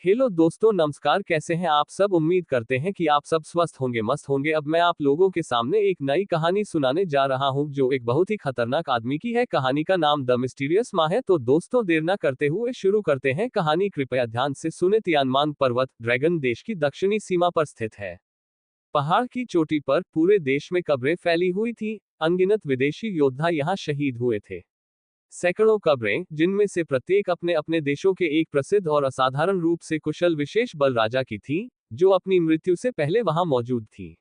Hello दोस्तों, नमस्कार। कैसे हैं आप सब? उम्मीद करते हैं कि आप सब स्वस्थ होंगे, मस्त होंगे। अब मैं आप लोगों के सामने एक नई कहानी सुनाने जा रहा हूं, जो एक बहुत ही खतरनाक आदमी की है। कहानी का नाम द मिस्टीरियस माँ है। तो दोस्तों, देर न करते हुए शुरू करते हैं कहानी। कृपया ध्यान से सुने। तियानमान पर्वत ड्रैगन देश की दक्षिणी सीमा पर स्थित है। पहाड़ की चोटी पर पूरे देश में कब्रें फैली हुई थी। अनगिनत विदेशी योद्धा यहाँ शहीद हुए थे। सैकड़ों कब्रें, जिनमें से प्रत्येक अपने अपने देशों के एक प्रसिद्ध और असाधारण रूप से कुशल विशेष बल राजा की थी, जो अपनी मृत्यु से पहले वहां मौजूद थी।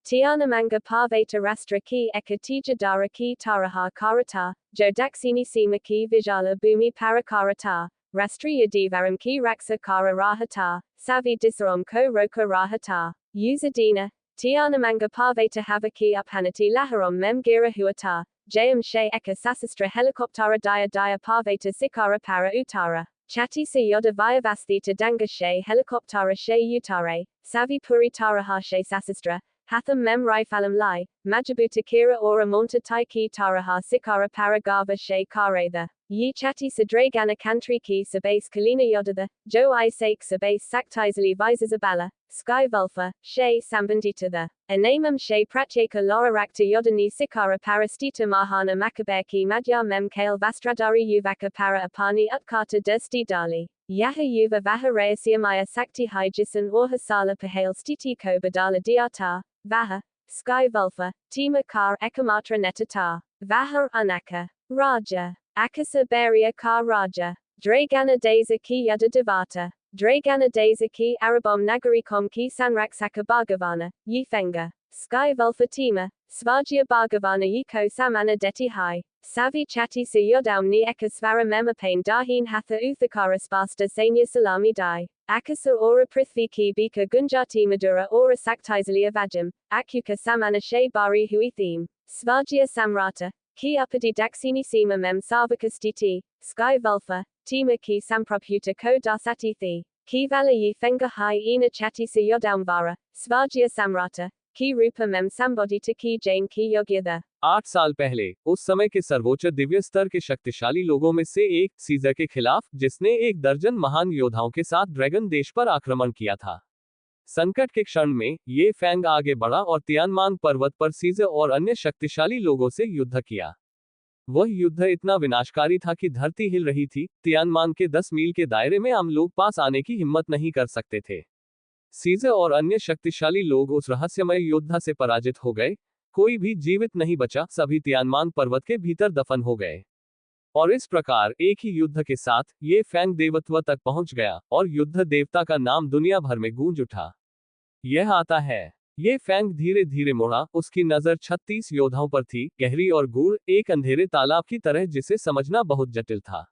Tianamanga Parvata Rastra ki Ekatija Dara ki Taraha Karata, Jo Daksini Sima ki Vijala Bhumi Parakarata, Rastriya Divaram ki Raksa Kara Rahata, Savi Disaram ko Roka Rahata, Uzadina, Tianamanga Parvata Havaki Uphanati Laharam Mem Gira Huata, Jayam She Eka Sasastra Helicoptara Daya Parvata Sikara Para Utara. Chatti se yoda Vyavasti to Danga She Helicoptara She Utare, Savi Puri Taraha She Sasastra, Hatham mem rifalam lai, majabuta kira ora monta taiki taraha sikara paragava she karetha. Yi chati sadragana kantri ki sabase kalina yodada, jo I sake sabase saktisali visazabala, sky vulfa, she sambandita the. Anamam she pratyeka lora rakta yodani sikara parastita mahana makabeki madya mem kale vastradari yuvaka para apani utkata dursti dali. Yaha yuva vaha reasiamaya sakti hijasan or hasala pahale stiti ko badala diata. Vaha, Sky Vulfa, Tima Kar Ekamatra Netata, Vaha Anaka, Raja, Akasa Beria Kar Raja, Dragana Deza ki Yada Devata, Dragana Deza ki Arabom Nagarikom ki Sanraksaka Bhagavana, Yifenga, Sky Vulfa Tima, Svajya Bhagavana Yiko Samana Deti Hai, Savi Chati Se Yodam Ni Ekasvara Memapane Dahin Hatha Uthakara Spasta Sanya Salami Dai. Akasa ora prithvi ki bika gunjati madura ora saktisali avajam, akuka samana she bari hui theme. Svajya samrata, ki upadi daksini sima mem sarvakastiti, sky vulfa, tima ki samprabhuta ko dasati thi. Ki vala yi fenga hai ina chati se yodamvara, svajya samrata, की रूपा ma'am संबोधित की जैन की योग्यता। 8 साल पहले, उस समय के सर्वोच्च दिव्य स्तर के शक्तिशाली लोगों में से एक, सीजर के खिलाफ, जिसने 1 दर्जन महान योद्धाओं के साथ ड्रैगन देश पर आक्रमण किया था। संकट के क्षण में, ये फैंग आगे बढ़ा और तियानमांग पर्वत पर सीजर और अन्य शक्तिशाली लोगों से युद्ध किया। वह युद्ध इतना विनाशकारी था कि धरती हिल रही थी। तियानमांग के 10 मील के दायरे में आम लोग पास आने की हिम्मत नहीं कर सकते थे। सीजर और अन्य शक्तिशाली लोग उस रहस्यमय योद्धा से पराजित हो गए। कोई भी जीवित नहीं बचा, सभी तियानमांग पर्वत के भीतर दफन हो गए। और इस प्रकार एक ही युद्ध के साथ, ये फैंग देवत्व तक पहुंच गया, और युद्ध देवता का नाम दुनिया भर में गूंज उठा। यह आता है। ये फैंग धीरे धीरे मुड़ा, उसकी नजर 36 योद्धाओं पर थी, गहरी और गूढ़, एक अंधेरे तालाब की तरह जिसे समझना बहुत जटिल था।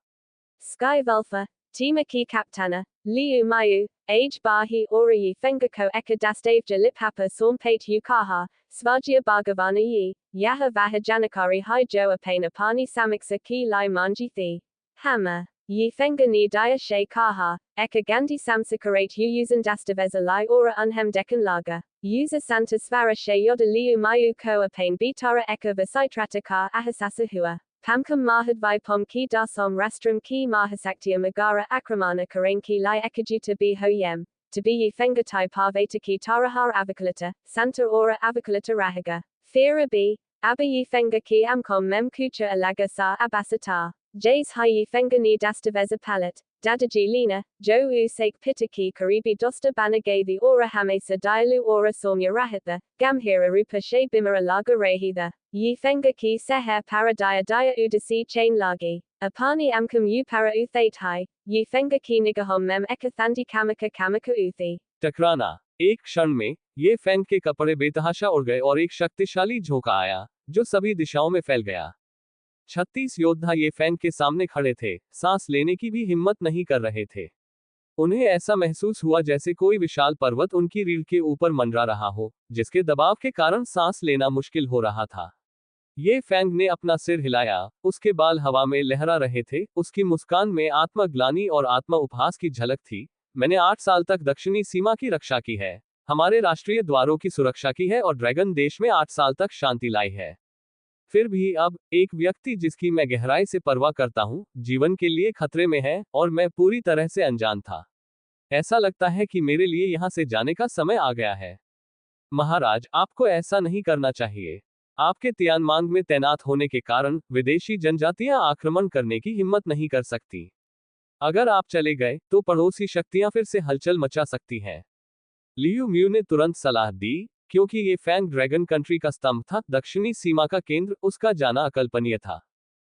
Sky Vulfa, Tima ki Kaptana, Liu Mayu, Age Bahi Ori Fengako Eka Dastavja Liphapa Sormpate Yukaha, Svajya Bhagavana Yi, Yaha Vaha Janakari Hai Joa Paina Pani Samiksa ki Lai Manji Thi. Hammer. Yi Fenga ni Dia She Kaha, Eka Gandhi Samsakarate Uyuzan Dastaveza Lai Ora Unhem Dekan Laga. User Santa Svara She Yoda Liu Mayu Koa Pain Bitara Eka Vasaitrata Ka Ahasasa Hua. Pamkam Mahadvai Pom ki Dasom Rastram ki Mahasaktia Magara Akramana Karen ki Lai Ekajuta B Hoyem, to be ye Fengatai Parvata ki Tarahar Avakalata, Santa Ora Avakalata Rahaga. Fira B, Abba ye Fenga ki Amkom Mem Kucha Alaga Sa Abasata. Jays Hai ye Fenga ni Dastaveza Palat, Dadaji Lina, Jo U Sake Pitaki Karibi Dosta Banagay Ora Hamesa Dialu Ora Somya Rahitha, Gamhira Rupa She Bimara Laga Rahitha. Yi Fenga ki Seher Paradaya Daya Udasi Chain Lagi. Apani Amkam U Para Uthate Hai, Yi Fenga ki Nigahom Mem Ekathandi Kamaka Kamaka Uthi. टकराना। एक क्षण में, ये Fang के कपड़े बेतहाशा उड़ गए और एक शक्तिशाली झोंका आया, जो सभी दिशाओं में फैल गया। 36 योद्धा ये फैंग के सामने खड़े थे, सांस लेने की भी हिम्मत नहीं कर रहे थे। उन्हें ऐसा महसूस हुआ जैसे कोई विशाल पर्वत उनकी रीढ़ के ऊपर मंडरा रहा हो, जिसके दबाव के कारण सांस लेना मुश्किल हो रहा था। ये फैंग ने अपना सिर हिलाया, उसके बाल हवा में लहरा रहे थे, उसकी मुस्कान में आत्मग्लानि और आत्म उपहास की झलक थी। मैंने 8 साल तक दक्षिणी सीमा की रक्षा की है, हमारे राष्ट्रीय द्वारों की सुरक्षा की है और ड्रैगन देश में 8 साल तक शांति लाई है। फिर भी अब, एक व्यक्ति जिसकी मैं गहराई से परवाह करता हूं, जीवन के लिए खतरे में है, और मैं पूरी तरह से अनजान था। ऐसा लगता है कि मेरे लिए यहाँ से जाने का समय आ गया है। महाराज, आपको ऐसा नहीं करना चाहिए। आपके तियानमांग में तैनात होने के कारण विदेशी जनजातियां आक्रमण करने की हिम्मत नहीं कर सकती। अगर आप चले गए तो पड़ोसी शक्तियां फिर से हलचल मचा सकती हैं। लियू म्यू ने तुरंत सलाह दी, क्योंकि ये फैंग ड्रैगन कंट्री का स्तंभ था, दक्षिणी सीमा का केंद्र, उसका जाना अकल्पनीय था।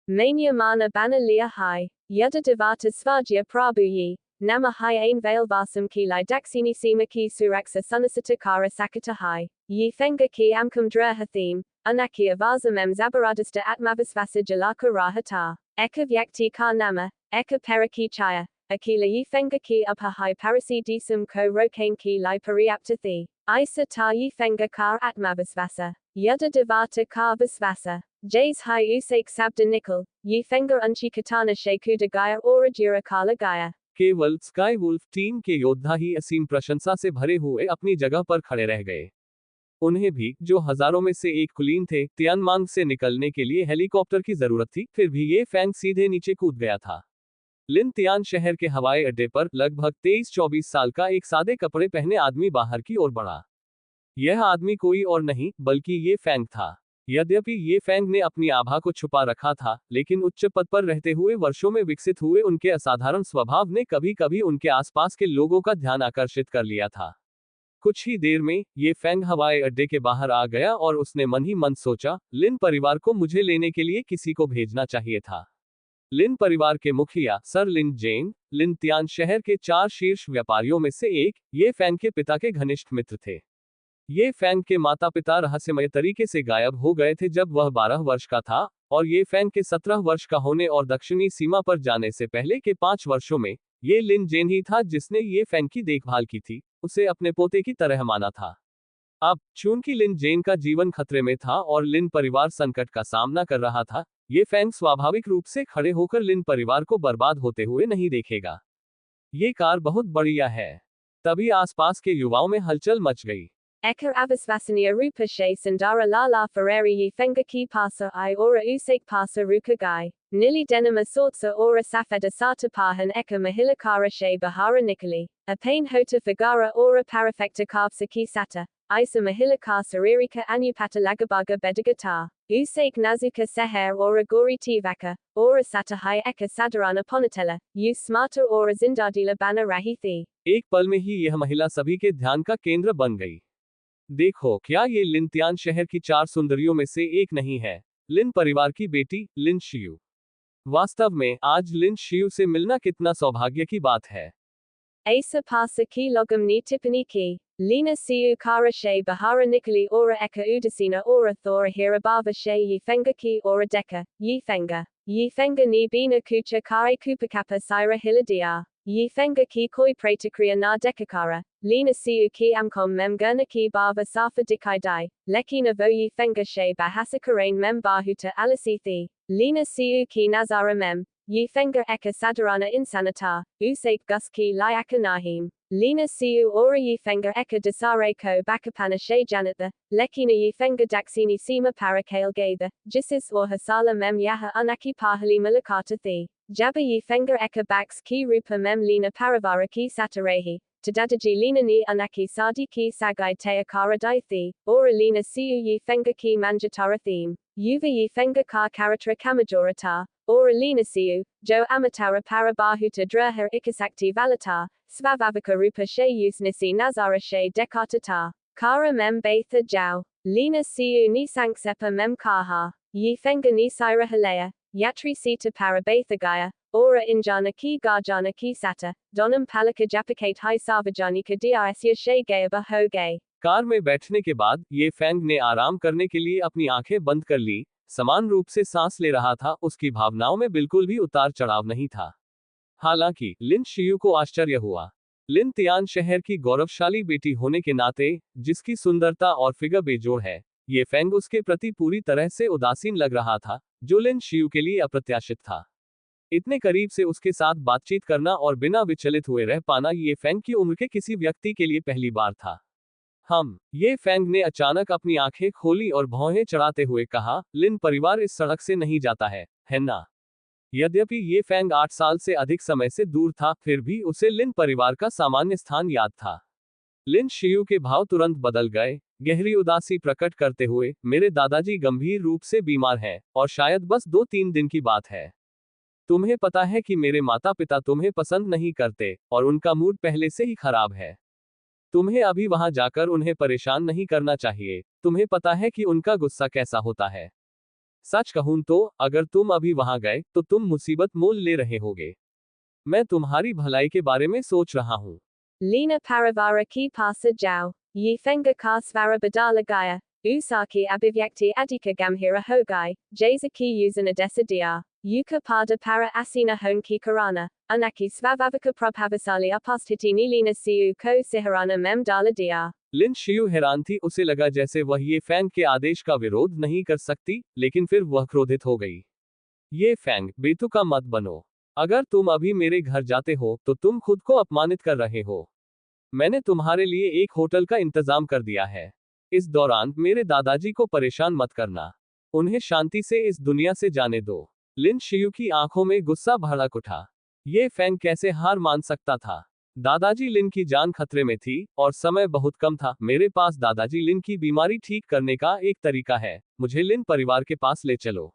Mania mana banalia hai, yada devata svajya prabhuyi, nama hai ain vailvasam ki li daxini sima ki suraksa sunasata kara sakata hai, ye fenga ki amkum drahathim, anaki avazam em zabaradista atmavasvasa jalaka rahata, eka vyakti ka nama, eka peraki chaya, akila ye fenga ki upha hai parasi disum ko rokain ki li pariaptathi, isa ta ye fenga ka atmavasvasa, yada devata ka vasvasa. Jays hai usak sabda nickel, ye fenga unchi katana shekuda gaya ora jura kala gaya. केवल sky wolf team के योद्धा ही असीम प्रशंसा से भरे हुए अपनी जगह पर खड़े रह गए। उन्हें भी, जो हजारों में से एक कुलीन थे, तियानमांग से निकलने के लिए हेलीकॉप्टर की जरूरत थी, फिर भी ये फैंग सीधे नीचे कूद गया था। लिन तियान शहर के हवाई अड्डे पर लगभग 23-24 साल का एक सादे कपड़े पहने आदमी बाहर की ओर बढ़ा। यह आदमी कोई और नहीं बल्कि ये फैंग था। यद्यपि ये फैंग ने अपनी आभा को छुपा रखा था, लेकिन उच्च पद पर रहते हुए वर्षों में विकसित हुए उनके असाधारण स्वभाव ने कभी कभी उनके आसपास के लोगों का ध्यान आकर्षित कर लिया था। कुछ ही देर में ये फैंग हवाई अड्डे के बाहर आ गया और उसने मन ही मन सोचा, लिन परिवार को मुझे लेने के लिए किसी को भेजना चाहिए था। लिन परिवार के मुखिया सर लिन जेन, लिन तियान शहर के 4 शीर्ष व्यापारियों में से एक, ये फैंग के पिता के घनिष्ठ मित्र थे। ये फैंग के माता पिता रहस्यमय तरीके से गायब हो गए थे जब वह 12 वर्ष का था, और ये फैंग के 17 वर्ष का होने और दक्षिणी सीमा पर जाने से पहले के 5 वर्षों में, ये लिन जेन ही था जिसने ये फैंग की देखभाल की थी, उसे अपने पोते की तरह माना था। अब, चूंकि लिन जेन का जीवन खतरे में था और लिन परिवार संकट का सामना कर रहा था, ये फैंग स्वाभाविक रूप से खड़े होकर लिन परिवार को बर्बाद होते हुए नहीं देखेगा। ये कार बहुत बढ़िया है। तभी आसपास के युवाओं में हलचल मच गई। Eka avasvasania rupa she sandara la ferrari ye fenga ki pasa I ora usak pasa ruka gai. Nili denima sortsa ora safeda sata pahan eka mahilakara she bahara nikali. A pain hota figara ora parafecta kavsa ki sata. Isa mahilaka saririka anupata lagabaga bedagata. Usak nazuka seher ora gori tivaka. Ora sata hai eka sadarana ponatella. Use smarta ora zindadila bana rahithi. एक पल में ही यह महिला सभी के ध्यान का केंद्र बन गई। देखो, क्या ये लिन तियान शहर की 4 सुंदरियों में से एक नहीं है? लिन परिवार की बेटी, लिन शियू। वास्तव में, आज लिन शियू से मिलना कितना सौभाग्य की बात है। Asa pasa ki logam ni tipani ki. Lina siu kara she bahara nikali ora eka udasina ora thora hirabava she ye fenga ki ora deka, ye fenga. Ye fenga ni bina kucha kai kupakapa sira hiladia. Ye fenga ki koi pratakriya na dekakara. Lina siu ki amkom mem gurna ki bava safa dikai dai. Lekina vo ye fenga she bahasa karain mem bahuta alasithi. Lina siu ki nazara mem. Ye fenga eka sadarana insanata, usak gus ki liaka nahim. Lina siu ora ye fenga eka dasare ko bakapana she janatha, lekina ye fenga daxini sima parakale gatha, jisis or hasala mem yaha unaki pahali malakata thi. Jabba ye fenga eka baks ki rupa mem lina paravara ki satarehi. Tadadaji lina ni unaki sadi ki sagai te akara thi, ora lina siu ye fenga ki manjatara theme. Yuva ye fenga ka karatra kamajorata. Ora lina siu, jo amatara para bahuta draher ikasakti valata, svavavaka rupa she usnisi nazara she dekatata. Kara mem batha jau. Lina siu ni sanksepa mem kaha. Ye fenga ni sira halea, yatri sita para bathagaya, ora injana ki garjana ki sata, donam palaka japakate hi savajani ka diasya she gayaba ho gay. Car में बैठने के बाद ये Fang ने आराम करने के लिए अपनी आंखें बंद कर ली, समान रूप से सांस ले रहा था, उसकी भावनाओं में बिल्कुल भी उतार चढ़ाव नहीं था। हालांकि लिन शियू को आश्चर्य हुआ। लिन तियान शहर की गौरवशाली बेटी होने के नाते, जिसकी सुंदरता और फिगर बेजोड़ है, ये फैंग उसके प्रति पूरी तरह से उदासीन लग रहा था, जो लिन शियू के लिए अप्रत्याशित था। इतने करीब से उसके साथ बातचीत करना और बिना विचलित हुए रह पाना ये फैंग की उम्र के किसी व्यक्ति के लिए पहली बार था। ये फैंग ने अचानक अपनी आंखें खोली और भौहें चढ़ाते हुए कहा, लिन परिवार इस सड़क से नहीं जाता है ना? यद्यपि ये फैंग 8 साल से अधिक समय से दूर था, फिर भी उसे लिन परिवार का सामान्य स्थान याद था। लिन शियू के भाव तुरंत बदल गए, गहरी उदासी प्रकट करते हुए, मेरे दादाजी गंभीर रूप से बीमार हैं, और शायद बस 2-3 दिन की बात है। तुम्हें पता है कि मेरे माता पिता तुम्हें पसंद नहीं करते, और उनका मूड पहले से ही खराब है। तुम्हें अभी वहां जाकर उन्हें परेशान नहीं करना चाहिए, तुम्हें पता है कि उनका गुस्सा कैसा होता है। सच कहूं तो, अगर तुम अभी वहां गए, तो तुम मुसीबत मोल ले रहे होगे। मैं तुम्हारी भलाई के बारे में सोच रहा हूं। Lina Paravara ki pasa jiao, yi fenga ka svara badala gaya, usaki abivyakti adika gamhira hogai, jaza ki usana desidia, yuka pada para asina hon ki karana, anaki svavavaka prabhavasali apostitini lina siu ko siharana mem dala dia. लिन शियू हैरान थी, उसे लगा जैसे वह ये Fang के आदेश का विरोध नहीं कर सकती, लेकिन फिर वह क्रोधित हो गई। ये फैंग, बेतुका मत बनो। अगर तुम अभी मेरे घर जाते हो, तो तुम खुद को अपमानित कर रहे हो। मैंने तुम्हारे लिए एक होटल का इंतजाम कर दिया है। इस दौरान मेरे दादाजी को परेशान मत करना। उन्हें शांति से इस दुनिया से जाने दो। लिन शियू की आंखों में गुस्सा भड़क उठा। ये फैंग कैसे हार मान सकता था? दादाजी लिन की जान खतरे में थी, और समय बहुत कम था। मेरे पास दादाजी लिन की बीमारी ठीक करने का एक तरीका है, मुझे लिन परिवार के पास ले चलो।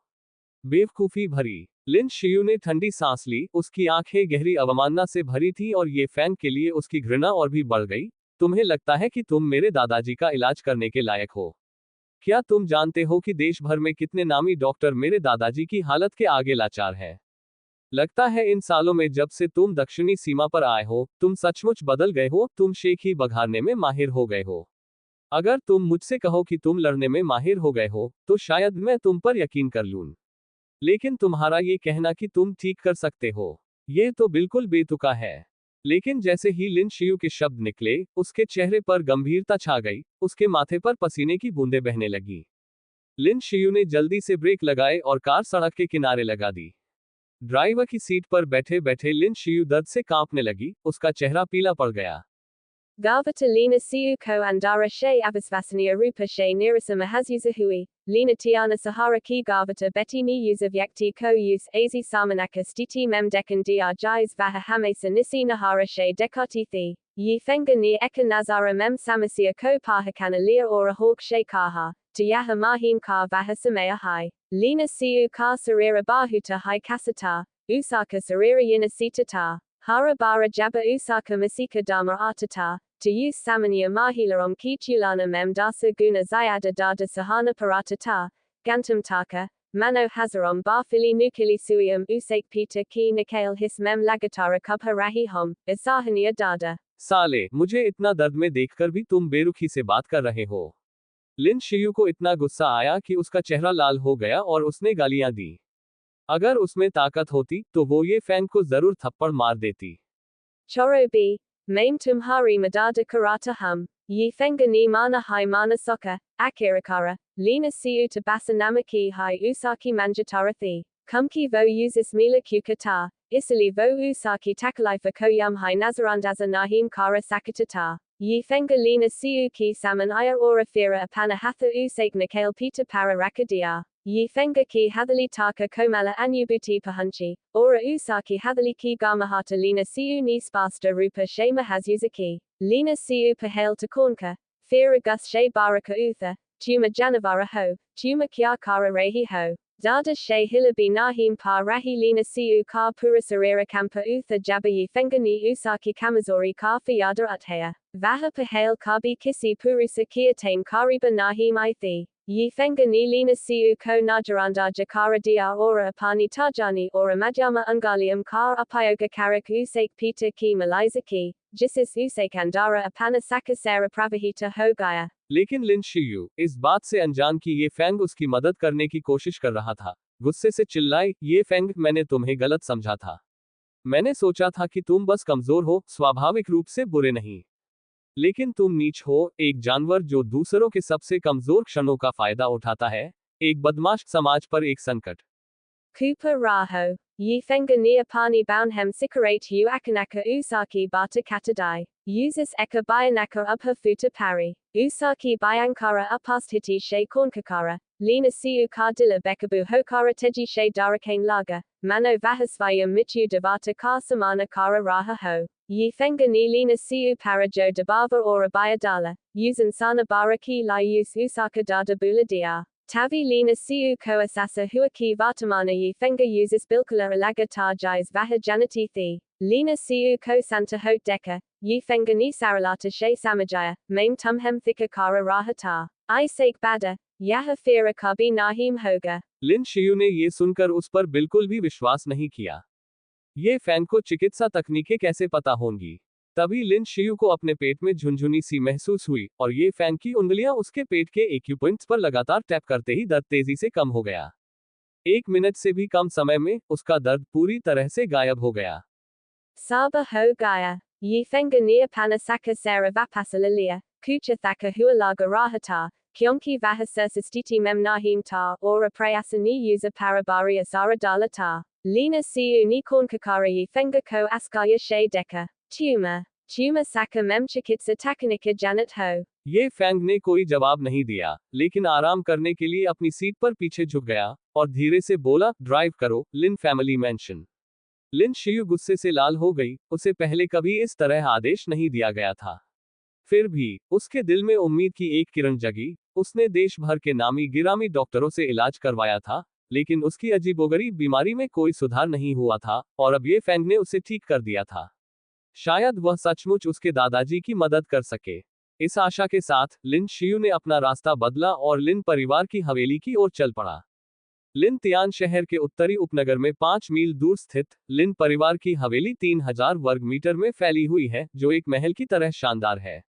बेवकूफी भरी। लिन शियू ने ठंडी सांस ली, उसकी आंखें गहरी अवमानना से भरी थी, और ये फैंग के लिए उसकी घृणा और भी बढ़ गई। तुम्हें लगता है कि तुम मेरे दादाजी का इलाज करने के लायक हो? क्या तुम जानते हो कि देश भर में कितने नामी डॉक्टर मेरे दादाजी की हालत के आगे लाचार हैं? लगता है इन सालों में जब से तुम दक्षिणी सीमा पर आए हो, तुम सचमुच बदल गए हो, तुम शेख ही बघारने में माहिर हो गए हो। अगर तुम मुझसे कहो कि तुम लड़ने में माहिर हो गए हो, तो शायद मैं तुम पर यकीन कर लूं। लेकिन तुम्हारा ये कहना कि तुम ठीक कर सकते हो, ये तो बिल्कुल बेतुका है। लेकिन जैसे ही लिन शियू के शब्द निकले, उसके चेहरे पर गंभीरता छा गई, उसके माथे पर पसीने की बूंदें बहने लगी। लिन शियू ने जल्दी से ब्रेक लगाए और कार सड़क के किनारे लगा दी। ड्राइवर की सीट पर बैठे बैठे लिन शियू दर्द से कांपने लगी, उसका चेहरा पीला पड़ गया। Gavata Lina Siu ko andara she abasvasania rupa she nirasama hasyuza hui, Lina Tiana Sahara ki Gavata Betty ni usa vyakti ko use azi samanaka stiti mem dekan dia jais vaha hamesa nisi nahara she dekati thi, yi fenga ni eka nazara mem samasia ko pahakana lia ora hawk she kaha, Tiyaha mahim ka vaha samaya hai, Lina Siu ka sarira bahuta hai kasata, Usaka sarira yina sitata, Hara bara jaba Usaka masika dama atata, to use samania mahilarom kichulana mem dasa guna zyada dada sahana paratata, gantum taka, mano hazarom barfili nukili suium usake pita ki nikale his mem lagatara kubha rahi hom, isahania dada. साले, मुझे इतना दर्द में देखकर भी तुम बेरुखी से बात कर रहे हो। लिन शियू को इतना गुस्सा आया कि उसका चेहरा लाल हो गया और उसने गालियां दी। अगर उसमें ताकत होती, तो वो ये फैंग को जरूर थप्पड़ मार देती। Choro b, maim tumhari madada karata hum, yi fenga ni mana hai mana soka, akirakara, Lina siu tabasa namaki hai usaki manjatarathi, kumki vo usis mila kukata, isili vo usaki takalifa koyum hai nazarandaza nahim kara sakatata, yi fenga Lina siu ki samanaya ora fira apana hatha usake nikale pita para rakadia. Yi fenga ki hadali taka komala anyubuti pahunchi, ora usaki hadali ki gamahata Lina siu ni spasta rupa shema hasyuzaki, Lina siu pahale takonka, fira gus she baraka utha, tuma janavara ho, tuma kya kara rehi ho, dada she hilabi nahim pa rahi Lina siu ka purasarira kampa utha jaba yi fenga ni usaki kamazori ka fiyada uthaya, vaha pahale kabi kisi purusa kiatain kariba nahim ithi. Yi fenga ni Lina siu ko najaranda jakara dia ora apani tajani ora majama ungalium kar upayoga karak usake pita ki malayza ki, jisis usake andara apana sakasera pravahita hogaya. लेकिन लिन शियू इस बात से अनजान कि ये Fang उसकी मदद करने की कोशिश कर रहा था। गुस्से से चिल्लाई, ये फैंग, मैंने तुम्हें गलत समझा था। मैंने सोचा था कि तुम बस कमजोर हो, स्वाभाविक रूप से बुरे नहीं। लेकिन तुम नीच हो, एक जानवर जो दूसरों के सबसे कमजोर क्षणों का फायदा उठाता है, एक बदमाश समाज पर एक संकट। Kupa raho, yi fenga ni apani bounhem sikarate u akanaka usaki bata katadai, Usus eka bayanaka uphafuta pari. Usaki bayankara upasthiti she kornkakara. Lina siu kardila bekabu hokara teji she darakane laga. Mano vahasvayam mitu devata ka samana kara raha ho. Yi fenga ni lina siu parajo debava ora bayadala. Usan sana baraki la us usaka dada buladia. Tavi lina siu ko asasa huaki vatamana yi fenga usus bilkula alaga tajais vahajanati thi. Lina siu ko santa hot deka. Yi fenga ni saralata she samajaya. Maim tumhem thika kara rahata. I sake bada. Yaha fira kabi nahim hoga. लिन शियू ने ये सुनकर उस पर बिल्कुल भी विश्वास नहीं किया। ये फैंग को चिकित्सा तकनीकें कैसे पता होंगी? तभी लिन शियू को अपने पेट में झुनझुनी सी महसूस हुई और ये फैंग की उंगलियां उसके पेट के एक्यूपॉइंट्स पर लगातार टैप करते ही दर्द तेजी से कम हो गया। 1 मिनट से भी कम समय में उसका दर्द पूरी तरह से गायब हो गया। Saba ho gaya. Yi fenga nia panasaka sara vapasalalia. Kucha thaka hualaga rahata. Kyonki vahasastiti mem nahim ta. Ora prayasani user parabari asara dalata. Lina siu ni kornkakara yi fenga ko askaya she deka. Tumor saka mem chikitsa takanika janet ho. ये Fang ने कोई जवाब नहीं दिया, लेकिन आराम करने के लिए अपनी सीट पर पीछे झुक गया और धीरे से बोला, ड्राइव करो, लिन फैमिली मैंशन। लिन शियू गुस्से से लाल हो गई, उसे पहले कभी इस तरह आदेश नहीं दिया गया था। फिर भी उसके दिल में उम्मीद की एक किरण जगी। उसने देश भर के नामी गिरामी डॉक्टरों से इलाज करवाया था, लेकिन उसकी अजीबोगरीब बीमारी में कोई सुधार नहीं हुआ था, और अब ये फैंग ने उसे ठीक कर दिया था। शायद वह सचमुच उसके दादाजी की मदद कर सके। इस आशा के साथ लिन शियू ने अपना रास्ता बदला और लिन परिवार की हवेली की ओर चल पड़ा। लिन तियान शहर के उत्तरी उपनगर में 5 मील दूर स्थित लिन परिवार की हवेली 3000 वर्ग मीटर में फैली हुई है, जो एक महल की तरह शानदार है।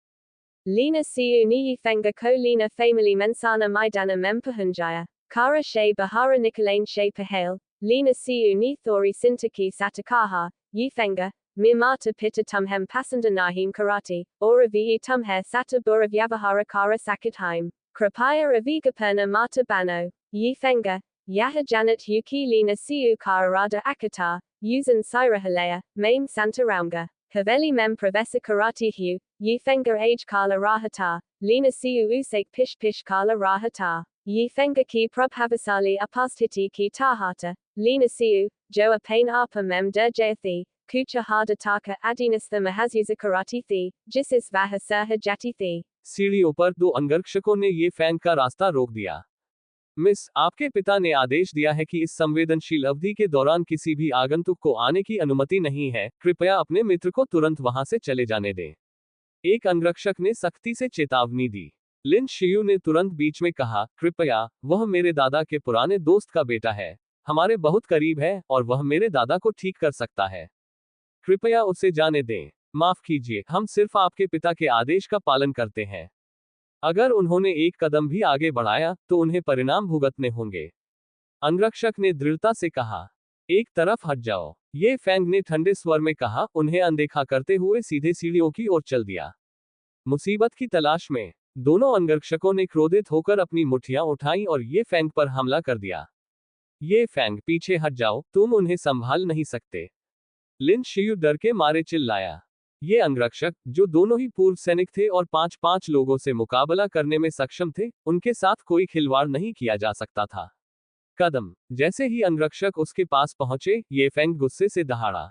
Lina siu ni fenga ko lina family mensana maidana mempahunjaya. Kara she bahara nikolane she pahale. Lina siu ni thori sintaki satakaha. Yi fenga. Mimata pita tumhem pasanda nahim karati. Ora vi tumhe sata burav yavahara kara sakithaim. Krapaya avigaperna mata bano. Yi fenga. Yaha janet yuki lina siu kararada akata. Usan sirahalea. Maim santa raunga. Haveli mem pravesa karati hu. Yi fenga age kala rahata. Lina siu usake pish kala rahata. Yi fenga ki prabhavasali apasthiti ki tahata. Lina siu. Joa pain apa mem derjathi. Kucha hada taka adinastha mahazuza karati thi. Jisis vahasarha jati thi. सीढ़ियों पर 2 अंगरक्षकों ने ये Fang का रास्ता रोक दिया। Miss, आपके पिता ने आदेश दिया है कि इस संवेदनशील अवधि के दौरान किसी भी आगंतुक को आने की अनुमति नहीं है, कृपया अपने मित्र को तुरंत वहां से चले जाने दें। एक अंगरक्षक ने सख्ती से चेतावनी दी। लिन शियू ने तुरंत बीच में कहा, कृपया, वह मेरे दादा के पुराने दोस्त का बेटा है, हमारे बहुत करीब है, और वह मेरे दादा को ठीक कर सकता है। कृपया उसे जाने दें। माफ कीजिए, हम सिर्फ आपके पिता के आदेश का पालन करते हैं। अगर उन्होंने एक कदम भी आगे बढ़ाया, तो उन्हें परिणाम भुगतने होंगे। अंगरक्षक ने दृढ़ता से कहा, एक तरफ हट जाओ। ये फैंग ने ठंडे स्वर में कहा, उन्हें अनदेखा करते हुए सीधे सीढ़ियों की ओर चल दिया। मुसीबत की तलाश में दोनों अंगरक्षकों ने क्रोधित होकर अपनी मुट्ठियां उठाई और ये फैंग पर हमला कर दिया। ये फैंग, पीछे हट जाओ, तुम उन्हें संभाल नहीं सकते। लिन शियू डर के मारे चिल्लाया। ये अंगरक्षक, जो दोनों ही पूर्व सैनिक थे और 5-5 लोगों से मुकाबला करने में सक्षम थे, उनके साथ कोई खिलवाड़ नहीं किया जा सकता था। कदम। जैसे ही अंगरक्षक उसके पास पहुंचे, ये फैंग गुस्से से दहाड़ा।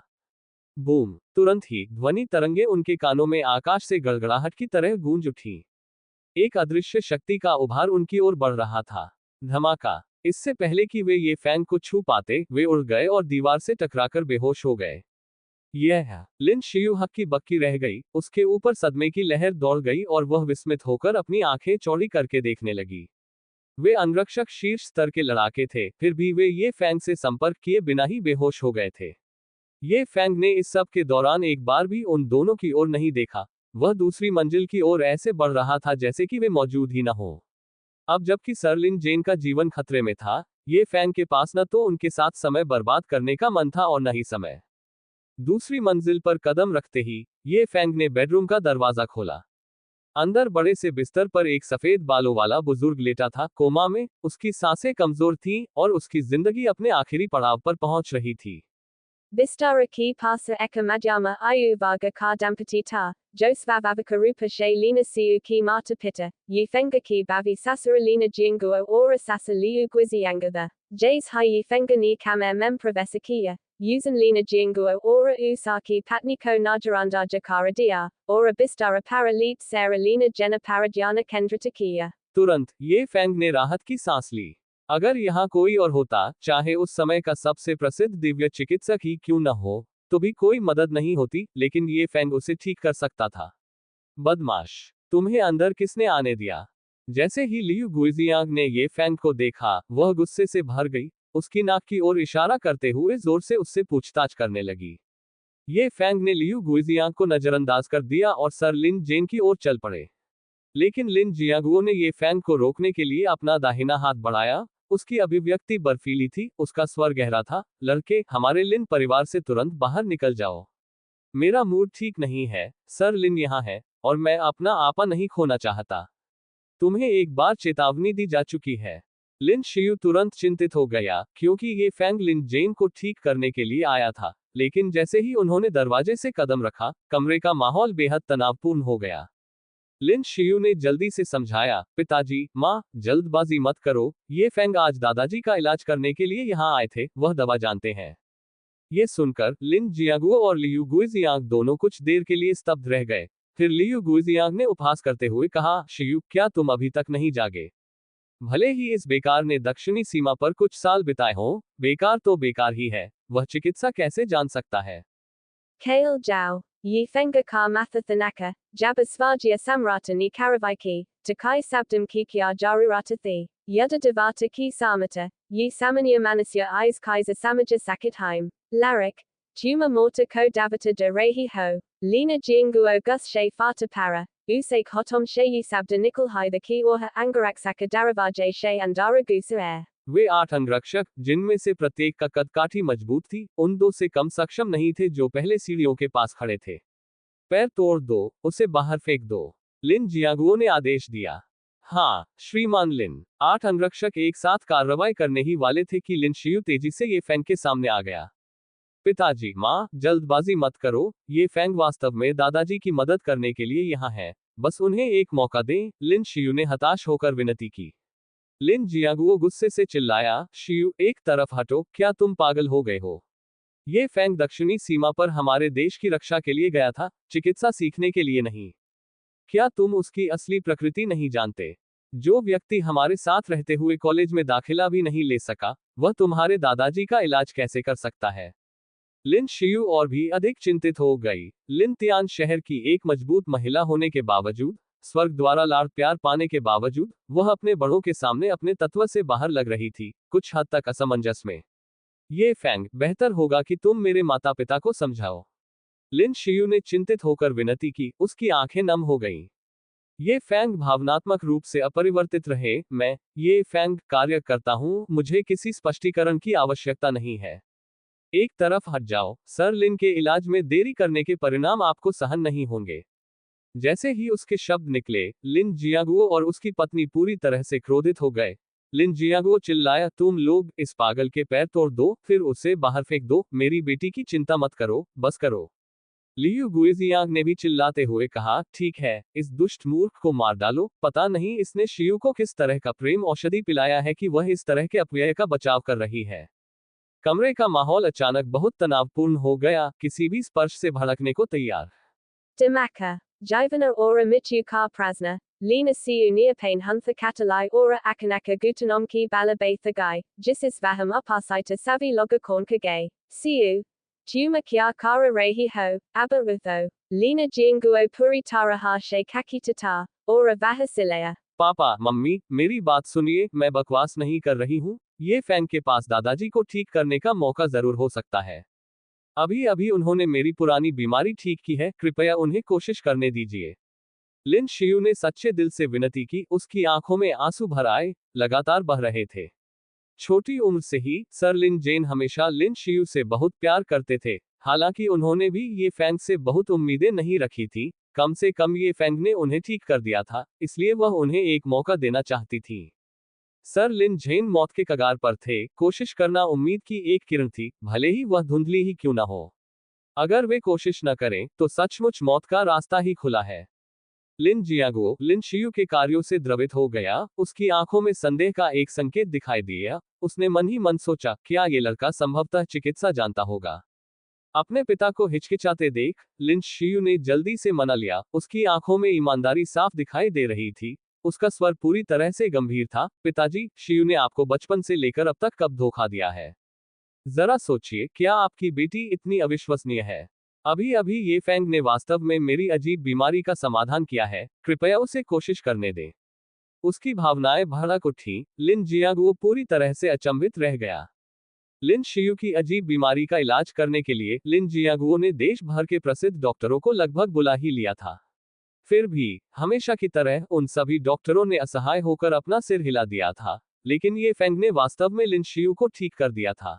बूम। तुरंत ही ध्वनि तरंगे उनके कानों में आकाश से गड़गड़ाहट की तरह गूंज उठी। एक अदृश्य शक्ति का उभार उनकी ओर बढ़ रहा था। धमाका। इससे पहले कि वे ये फैंग को छू पाते, वे उड़ गए और दीवार से टकराकर बेहोश हो गए। यह लिन शियू हक्की बक्की रह गई, उसके ऊपर सदमे की लहर दौड़ गई और वह विस्मित होकर अपनी आंखें चौड़ी करके देखने लगी। वे अंगरक्षक शीर्ष स्तर के लड़ाके थे, फिर भी वे ये फैंग से संपर्क किए बिना ही बेहोश हो गए थे। ये फैंग ने इस सब के दौरान एक बार भी उन दोनों की ओर नहीं देखा। वह दूसरी मंजिल की ओर ऐसे बढ़ रहा था जैसे कि वे मौजूद ही न हो। अब जबकि सर लिन जेन का जीवन खतरे में था, ये फैंग के पास न तो उनके साथ समय बर्बाद करने का मन था और न ही समय। दूसरी मंजिल पर कदम रखते ही ये फैंग ने बेडरूम का दरवाजा खोला। अंदर बड़े से बिस्तर पर एक सफेद बालों वाला बुजुर्ग लेटा था, कोमा में। उसकी सांसें कमजोर थीं और उसकी जिंदगी अपने आखिरी पड़ाव पर पहुंच रही थी। Bistara ki pasa eka madhyama ayuvaga ka dampatita, josvavavaka rupa she lina siu ki mata pitta, yifenga ki bavi sasara lina jinguo ora sasa liu gwiziangatha, jays hi yifenga ni kame mempravesakia, usan lina jinguo ora usaki patniko najaranda jakara dia, ora bistara para leet sara lina jena paradhyana kendratakia. तुरंत ये Feng ने राहत की सांस ली। अगर यहाँ कोई और होता, चाहे उस समय का सबसे प्रसिद्ध दिव्य चिकित्सक ही क्यों न हो, तो भी कोई मदद नहीं होती, लेकिन ये फेंग उसे ठीक कर सकता था। बदमाश, तुम्हें अंदर किसने आने दिया? जैसे ही लियू गुइजियांग ने ये फेंग को देखा, वह गुस्से से भर गई, उसकी नाक की ओर इशारा करते हुए जोर से उससे पूछताछ करने लगी। ये फेंग ने लियू गुइजियांग को नजरअंदाज कर दिया और सर लिन जेन की ओर चल पड़े। लेकिन लिन जियांगुओ ने ये फेंग को रोकने के लिए अपना दाहिना हाथ बढ़ाया। उसकी अभिव्यक्ति बर्फीली थी, उसका स्वर गहरा था। लड़के, हमारे लिन परिवार से तुरंत बाहर निकल जाओ। मेरा मूड ठीक नहीं है। सर लिन यहाँ है, और मैं अपना आपा नहीं खोना चाहता। तुम्हें एक बार चेतावनी दी जा चुकी है। लिन शियू तुरंत चिंतित हो गया, क्योंकि ये फेंग लिन जेन को ठीक करने के लिए आया था। लेकिन जैसे ही उन्होंने दरवाजे से कदम रखा, कमरे का माहौल बेहद तनावपूर्ण हो गया। लिन शियू ने जल्दी से समझाया, पिताजी, माँ, जल्दबाजी मत करो, ये फेंग आज दादाजी का इलाज करने के लिए यहाँ आए थे, वह दवा जानते हैं। ये सुनकर लिन जियांगुओ और लियू गुइजियांग दोनों कुछ देर के लिए स्तब्ध रह गए। फिर लियू गुइजियांग ने उपहास करते हुए कहा, शियू, क्या तुम अभी तक नहीं जागे? भले ही इस बेकार ने दक्षिणी सीमा पर कुछ साल बिताए हों, बेकार तो बेकार ही है, वह चिकित्सा कैसे जान सकता है? Kale Jiao, Yifenga ka mathathanaka, Jabasvagia samrata ni karavaiki, Takai sabdam kikia jarurata thi, Yada devata ki samata, Yi samanya manasya eyes kaiser samaja sakit Larik, Tuma morta ko davata de rehi ho, Lina jinguo gus she fata para, Usake hotom she yi sabda nikal hai the ki orha angaraksaka daravaje she andara gusa air. वे 8 अंगरक्षक, जिनमें से प्रत्येक का कद काठी मजबूत थी, उन 2 से कम सक्षम नहीं थे जो पहले सीढ़ियों के पास खड़े थे। पैर तोड़ दो, उसे बाहर फेंक दो, लिन जियांगुओ ने आदेश दिया। हाँ, श्रीमान लिन। 8 अंगरक्षक एक साथ कार्रवाई करने ही वाले थे कि लिन शियू तेजी से ये फेंग के सामने आ गया। पिताजी, माँ, जल्दबाजी मत करो, ये फेंग वास्तव में दादाजी की मदद करने के लिए यहाँ है, बस उन्हें एक मौका दें, लिन शियू ने हताश होकर विनती की। लिन जियांगुओ गुस्से से चिल्लाया, शियू, एक तरफ हटो, क्या तुम पागल हो गए हो? ये फेंग दक्षिणी सीमा पर हमारे देश की रक्षा के लिए गया था, चिकित्सा सीखने के लिए नहीं। क्या तुम उसकी असली प्रकृति नहीं जानते? जो व्यक्ति हमारे साथ रहते हुए कॉलेज में दाखिला भी नहीं ले सका, वह तुम्हारे दादाजी का इलाज कैसे कर सकता है? लिन शियू और भी अधिक चिंतित हो गई। लिन तियान शहर की एक मजबूत महिला होने के बावजूद, स्वर्ग द्वारा लाड़ प्यार पाने के बावजूद, वह अपने बड़ों के सामने अपने तत्व से बाहर लग रही थी, कुछ हद तक असमंजस में। ये फेंग, बेहतर होगा कि तुम मेरे माता पिता को समझाओ। लिन शियू ने चिंतित होकर विनती की, उसकी आंखें नम हो गईं। ये फेंग भावनात्मक रूप से अपरिवर्तित रहे। ये फेंग कार्य करता हूं, मुझे किसी स्पष्टीकरण की आवश्यकता नहीं है। एक तरफ हट जाओ, सर लिन के इलाज में देरी करने के परिणाम आपको सहन नहीं होंगे। जैसे ही उसके शब्द निकले, लिन जियांगुओ और उसकी पत्नी पूरी तरह से क्रोधित हो गए। लिन जियांगुओ चिल्लाया, तुम लोग इस पागल के पैर तोड़ दो, फिर उसे बाहर फेंक दो, मेरी बेटी की चिंता मत करो, बस करो। लियू गुइजियांग ने भी चिल्लाते हुए कहा, ठीक है, इस दुष्ट मूर्ख को मार डालो, पता नहीं इसने शियू को किस तरह का प्रेम औषधि पिलाया है कि वह इस तरह के अपव्यय का बचाव कर रही है। कमरे का माहौल अचानक बहुत तनावपूर्ण हो गया, किसी भी स्पर्श से भड़कने को तैयार। Demaka, Jivana ora mitu ka prasna, Lina siu neopane huntha katalai ora akanaka gutanamki balabatha gai, jisis vaham upasita savi logakorn kagay, siu, Tuma kya kara rehi ho, abarutho, Lina jianguo puri taraha she kakitata, ora vahasilaya. पापा, mummy, मेरी बात सुनिए, मैं बकवास नहीं कर रही हूँ। ये फेंग के पास दादाजी को ठीक करने का मौका जरूर हो सकता है। अभी अभी उन्होंने मेरी पुरानी बीमारी ठीक की है, कृपया उन्हें कोशिश करने दीजिए। लिन शियू ने सच्चे दिल से विनती की, उसकी आंखों में आंसू भर आए, लगातार बह रहे थे। छोटी उम्र से ही सर लिन जेन हमेशा लिन शियू से बहुत प्यार करते थे। हालांकि उन्होंने भी ये फेंग से बहुत उम्मीदें नहीं रखी थी, कम से कम ये फेंग ने उन्हें ठीक कर दिया था, इसलिए वह उन्हें एक मौका देना चाहती थी। सर लिन झेन मौत के कगार पर थे, कोशिश करना उम्मीद की एक किरण थी, भले ही वह धुंधली ही क्यों ना हो। अगर वे कोशिश न करें, तो सचमुच मौत का रास्ता ही खुला है। लिन जियागुओ लिन शियू के कार्यों से द्रवित हो गया, उसकी आंखों में संदेह का एक संकेत दिखाई दिया। उसने मन ही मन सोचा, क्या ये लड़का संभवतः चिकित्सा जानता होगा। अपने पिता को हिचकिचाते देख लिन शियू ने जल्दी से मना लिया। उसकी आंखों में ईमानदारी साफ दिखाई दे रही थी, उसका स्वर पूरी तरह से गंभीर था। पिताजी, शियू ने आपको बचपन से लेकर अब तक कब धोखा दिया है? जरा सोचिए, क्या आपकी बेटी इतनी अविश्वसनीय है? अभी अभी ये फेंग ने वास्तव में मेरी अजीब बीमारी का समाधान किया है, कृपया उसे कोशिश करने दें। उसकी भावनाएं भड़क उठी। लिन जियागुओ पूरी तरह से अचंभित रह गया। लिन शियू की अजीब बीमारी का इलाज करने के लिए लिन जियागुओ ने देश भर के प्रसिद्ध डॉक्टरों को लगभग बुला ही लिया था। फिर भी हमेशा की तरह उन सभी डॉक्टरों ने असहाय होकर अपना सिर हिला दिया था, लेकिन ये फेंग ने वास्तव में लिन शियू को ठीक कर दिया था।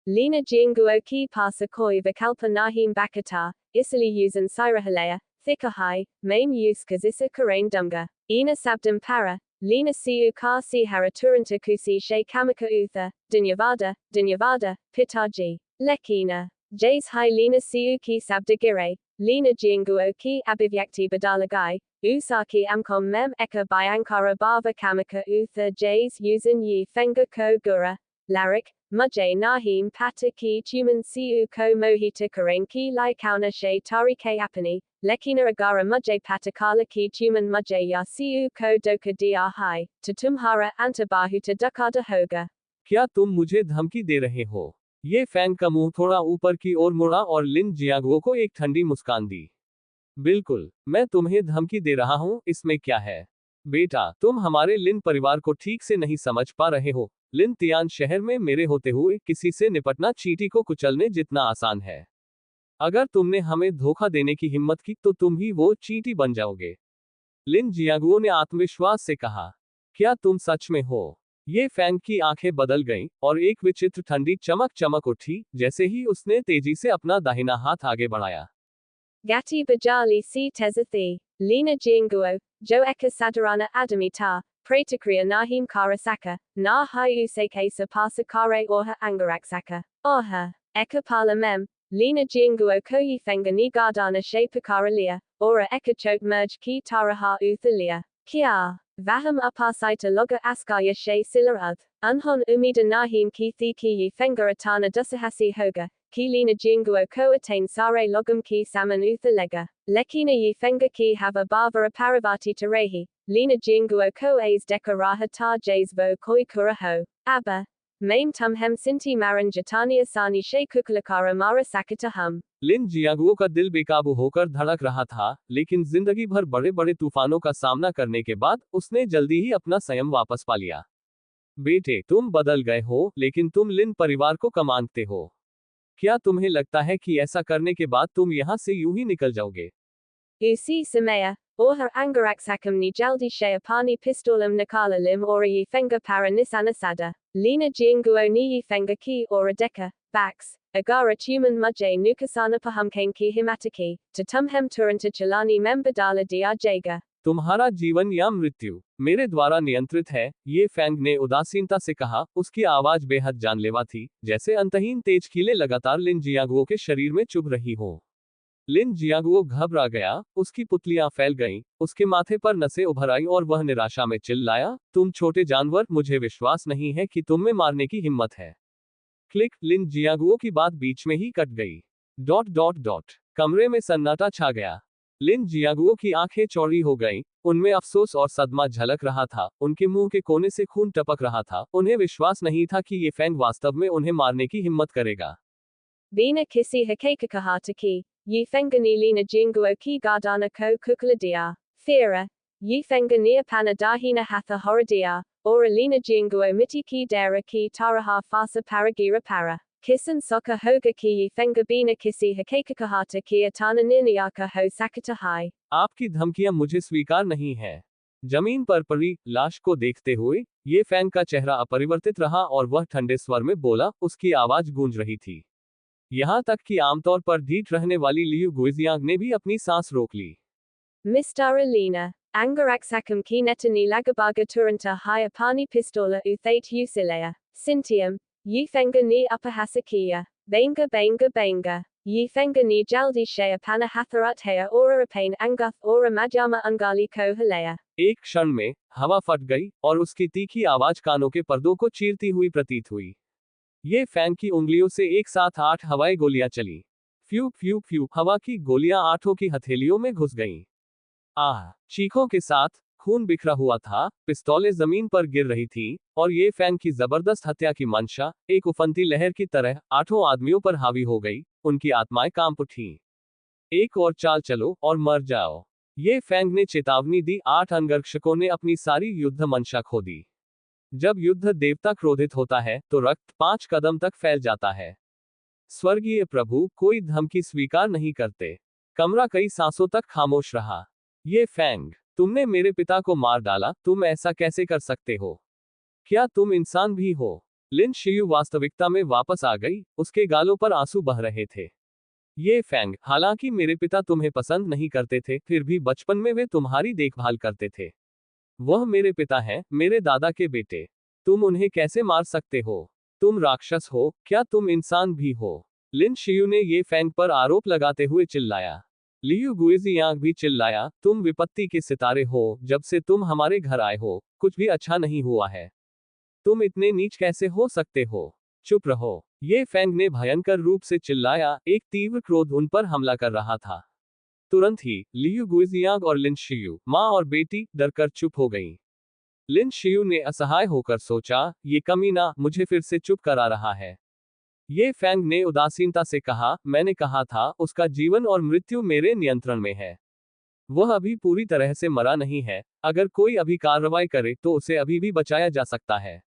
Lina Jinguo ki pasakoi vikalpa nahim bakata, isili yusan sirahalea, thikahai, maim use kazisa karain dumga, ina sabdam para, Lina siu ka si haraturanta kusi she kamaka utha, dinyavada, pitaji, lekina, jays hai Lina siu ki sabdagire, Lina Jinguo ki abivyakti badalagai, usaki amkom mem eka byankara bava kamaka utha jays yusan yi fenga ko gura, larik, Mujay Nahim Pata ki Tuman Siu ko Mohita Karen ki Lai Kauna she Tari ke Apani, Lekina Agara Mujay Patakala ki Tuman Mujay ya Siu ko Doka Dia Hai, Tatumhara Antabahuta Dukada Hoga. क्या तुम मुझे धमकी दे रहे हो? ये fan का मुंह थोड़ा ऊपर की ओर मुड़ा और लिन जियागुओ को एक ठंडी मुस्कान दी। बिल्कुल, मैं तुम्हें धमकी दे रहा हूं, इसमें क्या है? बेटा, तुम हमारे लिन परिवार को ठीक से नहीं समझ पा रहे हो। लिन तियान शहर में मेरे होते हुए किसी से निपटना चींटी को कुचलने जितना आसान है। अगर तुमने हमें धोखा देने की हिम्मत की तो तुम ही वो चींटी बन जाओगे। लिन जियागुओ ने आत्मविश्वास से कहा। क्या तुम सच में हो? ये फैंग की आंखें बदल गईं और एक विचित्र ठंडी चमक चमक उठी जैसे ही उसने तेजी से अपना दाहिना हाथ आगे बढ़ाया। Gati Bajali si Tezathi, Lina Jinguo, Jo Eka Sadarana Adamita, Pratakriya Nahim Karasaka, Na Hayu Seke Sapasa Kare Orha Angaraksaka, Orha, Eka Pala Mem, Lina Jinguo Koyi Fenga Ni Gardana She Pakaralia, Ora Eka Chot Merge Ki Taraha Uthalia, Kia, Vaham Upasaita Loga Askaya She Silarud, Unhon Umida Nahim Ki Thi Ki Fenga Atana Dusahasi Hoga, Ki Lina Jinguo Ko Attain Sare Logum Ki Saman Uthalega, Lekina Yi Fenga Ki Hava Bavara Parivati Tarehi, Lina Jinguo Ko A's Dekaraha Ta Jays Vo Koi Kuraho, Abba, Maim Tum Hem Sinti Maran Jatani Asani She Kukulakara Mara Sakata Hum. लिन जियागुओ का दिल बेकाबू होकर धड़क रहा था, लेकिन जिंदगी भर बड़े बड़े तूफानों का सामना करने के बाद उसने जल्दी ही अपना संयम वापस पा लिया। बेटे, तुम बदल गए हो, लेकिन तुम लिन परिवार को कमानते हो। क्या तुम्हें लगता है कि ऐसा करने के बाद तुम यहाँ से यूं ही निकल जाओगे? Usi Samaya, Orha Angaraksakam ni Jaldi Shayapani Pistolam Nakala Lim Ora Yi Fenga Para Nisanasada, Lina Jinguo ni Yi Fenga Ki Ora Deka, Bax, Agara Tuman Mujay Nukasana Pahamkain Ki Himataki, Tatumhem Turanta Chalani Membadala Dia Jaga. तुम्हारा जीवन या मृत्यु मेरे द्वारा नियंत्रित है, ये Fang ने उदासीनता से कहा। उसकी आवाज बेहद जानलेवा थी, जैसे अंतहीन तेज कीलें लगातार लिन जियागुओ के शरीर में चुभ रही हो। लिन जियागुओ घबरा गया, उसकी पुतलियां फैल गईं, उसके माथे पर नसें उभर आई और वह निराशा में चिल्लाया, तुम छोटे जानवर, मुझे विश्वास नहीं है कि तुम में मारने की हिम्मत है। क्लिक। लिन जियागुओ की बात बीच में ही कट गई। ... कमरे में सन्नाटा छा गया। लिन जियागुओ की आंखें चौड़ी हो गईं, उनमें अफसोस और सदमा झलक रहा था, उनके मुंह के कोने से खून टपक रहा था। उन्हें विश्वास नहीं था कि ये फैंग वास्तव में उन्हें मारने की हिम्मत करेगा। Bina kisi hakakakahata ki, Yi Fenga ni Lina Jinguo ki Gardana ko Kukuladia, Thera, Yi Fenga ni Apana Dahina Hatha Horadia, Ora Lina Jinguo miti ki Dera ki Taraha Fasa Paragira Para. Kisan soka hoga ki Yi Fenga Bina kisi hakakakahata ki Atana Niniaka ho Sakata Hai. आपकी धमकियां मुझे स्वीकार नहीं है। जमीन पर पड़ी लाश को देखते हुए ये फैंग का चेहरा अपरिवर्तित रहा और वह ठंडे स्वर में बोला, उसकी आवाज गूंज रही थी। यहां तक कि आमतौर पर ढीठ रहने वाली लियू गुइजियांग ने भी अपनी सांस रोक ली। Mistara Lina. Angaraxacum ki netani lagabaga turanta hyapani pistola uthate usilea. Sintium. Yifenga ni upahasakia. Benga. Yifenga ni jaldi shea panahatharat hea ora apane anguth ora majama ungali ko halea. एक क्षण में हवा फट गई और उसकी तीखी आवाज कानों के पर्दों को चीरती हुई प्रतीत हुई। ये फैंग की उंगलियों से एक साथ 8 हवाई गोलियां चली। फ्यू फ्यू फ्यू, हवा की गोलियां आठों की हथेलियों में घुस गईं। आह! चीखों के साथ खून बिखरा हुआ था, पिस्तौलें जमीन पर गिर रही थीं, और ये फैंग की जबरदस्त हत्या की मंशा एक उफनती लहर की तरह आठों आदमियों पर हावी हो गई। उनकी आत्माएं कांप उठीं। एक और चाल चलो और मर जाओ, ये फैंग ने चेतावनी दी। 8 अंगरक्षकों ने अपनी सारी युद्ध मंशा खो दी। जब युद्ध देवता क्रोधित होता है तो रक्त 5 कदम तक फैल जाता है। स्वर्गीय प्रभु कोई धमकी स्वीकार नहीं करते। कमरा कई सांसों तक खामोश रहा। ये फैंग, तुमने मेरे पिता को मार डाला, तुम ऐसा कैसे कर सकते हो? क्या तुम इंसान भी हो? लिन शियू वास्तविकता में वापस आ गई, उसके गालों पर आंसू बह रहे थे। ये फैंग, हालांकि मेरे पिता तुम्हें पसंद नहीं करते थे, फिर भी बचपन में वे तुम्हारी देखभाल करते थे। वह मेरे पिता हैं, मेरे दादा के बेटे। तुम उन्हें कैसे मार सकते हो? तुम राक्षस हो, क्या तुम इंसान भी हो? लिन शियू ने ये फैंग पर आरोप लगाते हुए चिल्लाया। लियू गुइजियांग भी चिल्लाया, तुम विपत्ति के सितारे हो, जब से तुम हमारे घर आए हो, कुछ भी अच्छा नहीं हुआ है। तुम इतने नीच कैसे हो सकते हो? चुप रहो, ये फैंग ने भयंकर रूप से चिल्लाया, एक तीव्र क्रोध उन पर हमला कर रहा था। तुरंत ही, लियू गुइजियांग और लिन शियू, माँ और बेटी, डरकर चुप हो गईं। लिन शियू ने असहाय होकर सोचा, ये कमीना मुझे फिर से चुप करा रहा है। ये फैंग ने उदासीनता से कहा, मैंने कहा था, उसका जीवन और मृत्यु मेरे नियंत्रण में है। वह अभी पूरी तरह से मरा नहीं है, अगर कोई अभी कार्रवाई करे तो उसे अभी भी बचाया जा सकता है।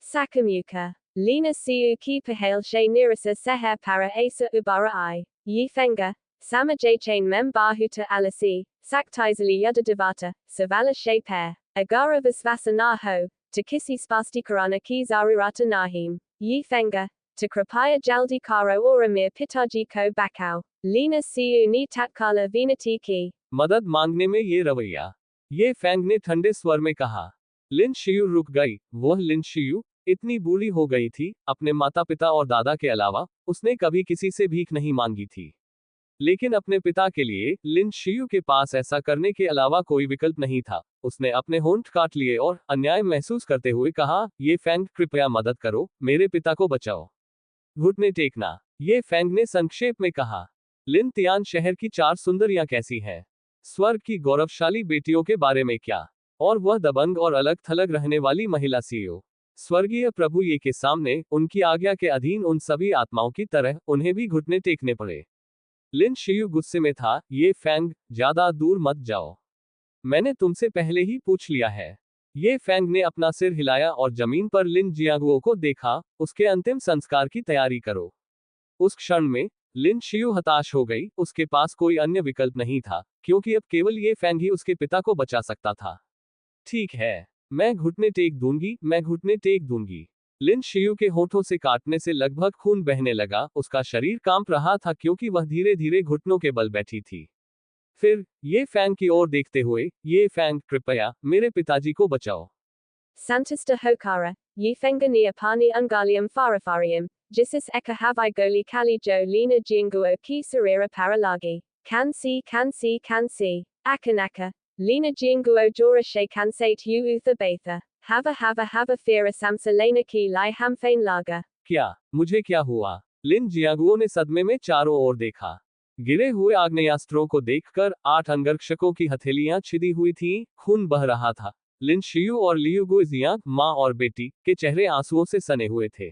Sakamuka. Lina siu ki pahale she nirasa seher para asa ubara I. Yifenga. Sama jachain mem bahuta alasi. Saktizali yuda devata. Savala she pair. Agara visvasa naho. Takisi spasti karana ki zarurata nahim. Yifenga. To krapaya jaldi karo oramir pitaji ko bakao. Lina siu ni tatkala vinati ki. मदद मांगने में ये रवैया, ये Fang ने ठंडे स्वर में कहा। लिन शियू रुक गई। वह लिन शियू इतनी बूढ़ी हो गई थी, अपने माता पिता और दादा के अलावा उसने कभी किसी से भीख नहीं मांगी थी। लेकिन अपने पिता के लिए लिन शियू के पास ऐसा करने के अलावा कोई विकल्प नहीं था। उसने अपने होंठ काट लिए और अन्याय महसूस करते हुए कहा, ये फैंग, कृपया मदद करो, मेरे पिता को बचाओ। घुटने टेकना, ये फैंग ने संक्षेप में कहा। लिन तियान शहर की 4 सुंदरियां कैसी हैं? स्वर्ग की गौरवशाली बेटियों के बारे में क्या? और वह दबंग और अलग थलग रहने वाली महिला सीईओ। स्वर्गीय प्रभु ये के सामने, उनकी आज्ञा के अधीन उन सभी आत्माओं की तरह, उन्हें भी घुटने टेकने पड़े। लिन शियू गुस्से में था, ये फैंग, ज्यादा दूर मत जाओ। मैंने तुमसे पहले ही पूछ लिया है। ये फैंग ने अपना सिर हिलाया और जमीन पर लिन जियांगुओ को देखा, उसके अंतिम संस्कार की तैयारी करो। उस क्षण में, लिन शियू हताश हो गई, उसके पास कोई अन्य विकल्प नहीं था, क्योंकि अब केवल ये फैंग ही उसके पिता को बचा सकता था। ठीक है, मैं घुटने टेक दूंगी, मैं घुटने टेक दूंगी। लिन शियू के होठों से काटने से लगभग खून बहने लगा, उसका शरीर कांप रहा था क्योंकि वह धीरे धीरे घुटनों के बल बैठी थी। फिर, ये फैंग की ओर देखते हुए, ये फैंग, कृपया, मेरे पिताजी को बचाओ। Santista Hokara. Yifenga ni apani ungalium farafarium. Jisis eka havai goli kali jo lina jinguo ki sarira paralagi. Kan si. Akanaka. Lina jinguo jora she kansate u utha batha. Hava fira samsalena ki lai hamfain laga. क्या मुझे क्या हुआ? लिन जियांगुओ ने सदमे में चारों ओर देखा। गिरे हुए आग्नेयास्त्रों को देखकर 8 अंगरक्षकों की हथेलियां छिदी हुई थीं, खून बह रहा था। लिन शियू और लियू गुइजियांग, माँ और बेटी, के चेहरे आंसुओं से सने हुए थे।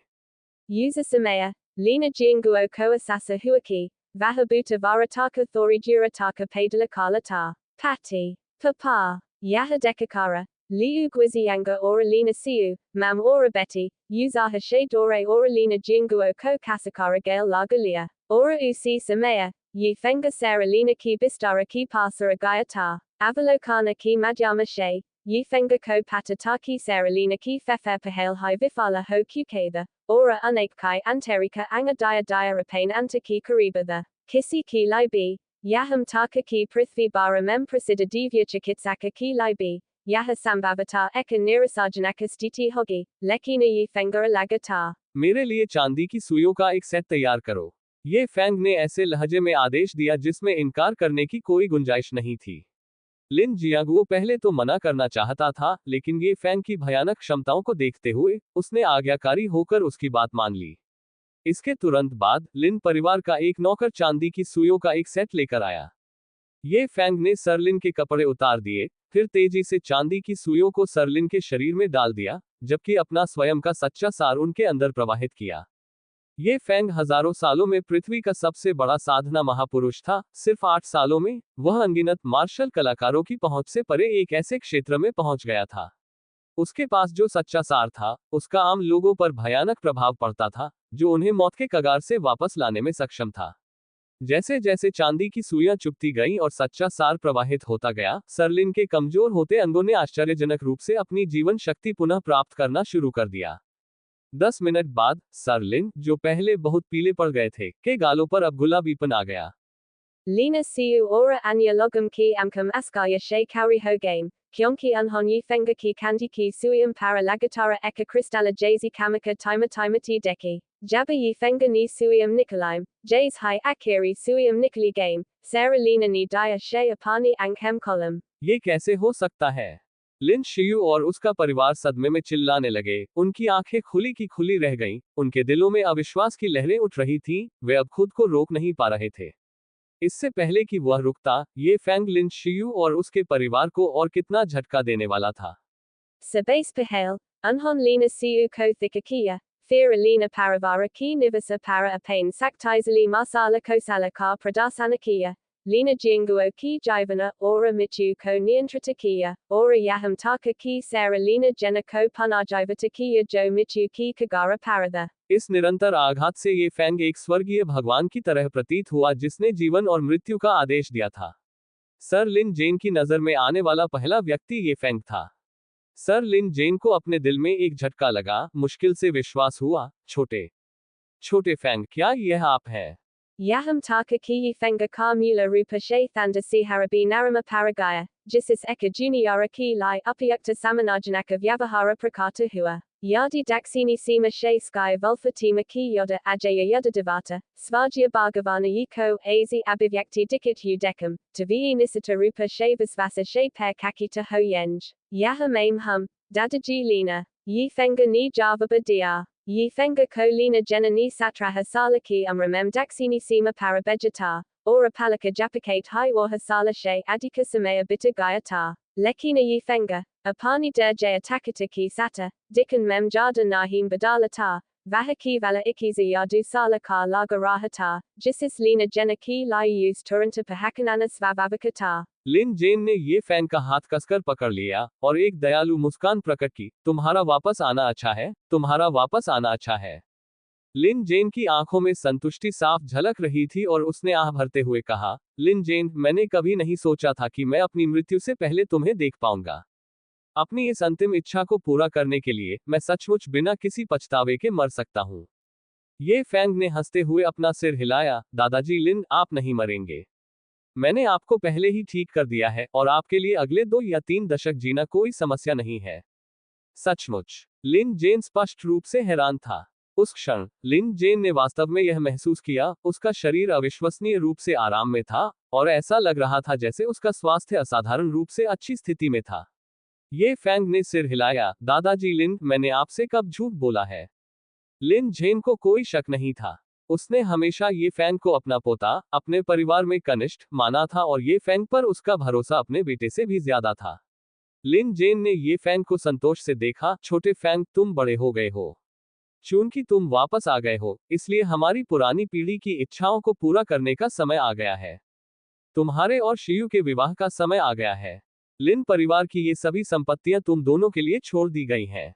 User Samaya. Lina jinguo koa sasa huaki. Vahabuta varataka thori jurataka padala kalata. Patti. Papa. Yahadekakara. Liu Guizianga ora Lina Siu, Mam ora Betty, Uzaha She Dore ora Lina Jinguo ko Kasakara Gail Lagalia, ora Usi Samaya, Yi Fenga Sarah Lina ki Bistara ki Pasara Gayata, Avalokana ki Madhyama She, Yi Fenga ko Patata ki Sarah Lina ki Fefe Pahale Hai Vifala ho Kukatha, ora Unape kai Anterika Anga Dia Dia Rapane Anta ki Karibatha, Kisi ki Lai B, Yaham taka ki prithvi baramem prasida divya chikitsaka ki libi, yaha sambhavata eka nirasajanaka stiti hogi, lekina yi fengara lagata. मेरे लिए चांदी की सुइयों का एक set तैयार करो। ये Fang ने ऐसे लहजे में आदेश दिया जिसमें इनकार करने की कोई गुंजाइश नहीं थी। लिन जियांगुओ पहले तो मना करना चाहता था, लेकिन ये फैंग की भयानक क्षमताओं को देखते हुए उसने आज्ञाकारी होकर उसकी बात मान ली। इसके तुरंत बाद लिन परिवार का एक नौकर चांदी की सुइयों का एक सेट लेकर आया। ये फैंग ने सरलिन के कपड़े उतार दिए, फिर तेजी से चांदी की सुइयों को सरलिन के शरीर में डाल दिया, जबकि अपना स्वयं का सच्चा सार उनके अंदर प्रवाहित किया। ये फैंग हजारों सालों में पृथ्वी का सबसे बड़ा साधना महापुरुष था। सिर्फ 8 सालों में वह अनगिनत मार्शल कलाकारों की पहुंच से परे एक ऐसे क्षेत्र में पहुंच गया था। उसके पास जो सच्चा सार था, उसका आम लोगों पर भयानक प्रभाव पड़ता था, जो उन्हें मौत के कगार से वापस लाने में सक्षम था। जैसे जैसे चांदी की सुइयां चुभती गईं और सच्चा सार प्रवाहित होता गया, सरलिन के कमजोर होते अंगों ने आश्चर्यजनक रूप से अपनी जीवन शक्ति पुनः प्राप्त करना शुरू कर दिया। 10 मिनट बाद सरलिन, जो पहले बहुत पीले पड़ गए थे, के गालों पर अब गुलाबीपन आ गया। Lina siu ora anya logum ki amkam askaya she kauri ho game, kyonki unhon yi fenga ki kandi ki suium para lagatara eka kristalla jazi kamaka timati deki. Jabba yi fenga ni suium nikolaim, jays hi akiri suium nikoli game, Sarah Lina ni dia she apani anghem column. ये कैसे हो सकता है? लिन शियू और उसका परिवार सदमे में चिल्लाने लगे। उनकी आंखें खुली की खुली रह गईं, उनके दिलों में अविश्वास की लहरें उठ रही थीं, वे अब खुद को रोक नहीं पा रहे थे। इससे पहले कि वह रुकता, ये फैंग लिन शियू और उसके परिवार को और कितना झटका देने वाला था। Sabase pahale, unhon Lina siu ko thikakia, Fira Lina paravara ki nivasa para apane saktizali masala kosala ka pradasanakia. Lina Jinguo ki Jivana, ora Michu ko Niantratakia, ora Yaham Taka ki Sarah Lina Jena ko Punajivatakia Jo Michu ki Kagara Paratha. इस निरंतर आघात से ये Fang एक स्वर्गीय भगवान की तरह प्रतीत हुआ जिसने जीवन और मृत्यु का आदेश दिया था। सर लिन जेन की नजर में आने वाला पहला व्यक्ति ये फैंग था। सर लिन जेन को अपने दिल में एक झटका लगा, मुश्किल से विश्वास हुआ। छोटे फैंग, क्या यह आप है? Yaham Taka ki Fenga ka mula rupa she thanda si harabi narama paragaya, jisis eka juniara ki lai upayukta samanajanaka vyavahara prakata hua. Yadi daksini sima she sky vulfatima ki yoda ajaya yoda devata, svajya bhagavana yiko, azi abivyakti dikit hu dekam, tavi nisita rupa she visvasa she per kakita ho yenj. Yaham aim hum, dadaji lina, yi fenga ni javaba dia. Yi fenga ko lina jena ni satraha salaki umramem daksini sima parabejata, ora palaka japakate hi or hasala she adika samaya bita gayata. Lekina yi fenga, apani derjaya takata ki sata, dikan mem jada nahim badalata, vahaki vala ikiza yadu salaka laga rahata, jisis lina jena ki lai use turanta pahakanana svavavakata. लिन जेन ने ये Fang का हाथ कसकर पकड़ लिया और एक दयालु मुस्कान प्रकट की। तुम्हारा वापस आना अच्छा है, तुम्हारा वापस आना अच्छा है। लिन जेन की आंखों में संतुष्टि साफ झलक रही थी और उसने आह भरते हुए कहा, लिन जेन, मैंने कभी नहीं सोचा था कि मैं अपनी मृत्यु से पहले तुम्हें देख पाऊंगा। अपनी इस अंतिम इच्छा को पूरा करने के लिए मैं सचमुच बिना किसी पछतावे के मर सकता हूं। ये फैंग ने हंसते हुए अपना सिर हिलाया। दादाजी लिन, आप नहीं मरेंगे। मैंने आपको पहले ही ठीक कर दिया है और आपके लिए अगले 2 या 3 दशक जीना कोई समस्या नहीं है। सचमुच। लिन जेन स्पष्ट रूप से हैरान था। उस क्षण लिन जेन ने वास्तव में यह महसूस किया, उसका शरीर अविश्वसनीय रूप से आराम में था और ऐसा लग रहा था जैसे उसका स्वास्थ्य असाधारण रूप से अच्छी स्थिति में था। ये फैंग ने सिर हिलाया। दादाजी लिन, मैंने आपसे कब झूठ बोला है? लिन जेन को कोई शक नहीं था। उसने हमेशा ये फैंग को अपना पोता, अपने परिवार में कनिष्ठ माना था और ये फैंग पर उसका भरोसा अपने बेटे से भी ज्यादा था। लिन जेन ने ये फैंग को संतोष से देखा। छोटे फैंग, तुम बड़े हो गए हो। चूंकि तुम वापस आ गए हो, इसलिए हमारी पुरानी पीढ़ी की इच्छाओं को पूरा करने का समय आ गया है। तुम्हारे और शियू के विवाह का समय आ गया है। लिन परिवार की ये सभी संपत्तियां तुम दोनों के लिए छोड़ दी गई हैं।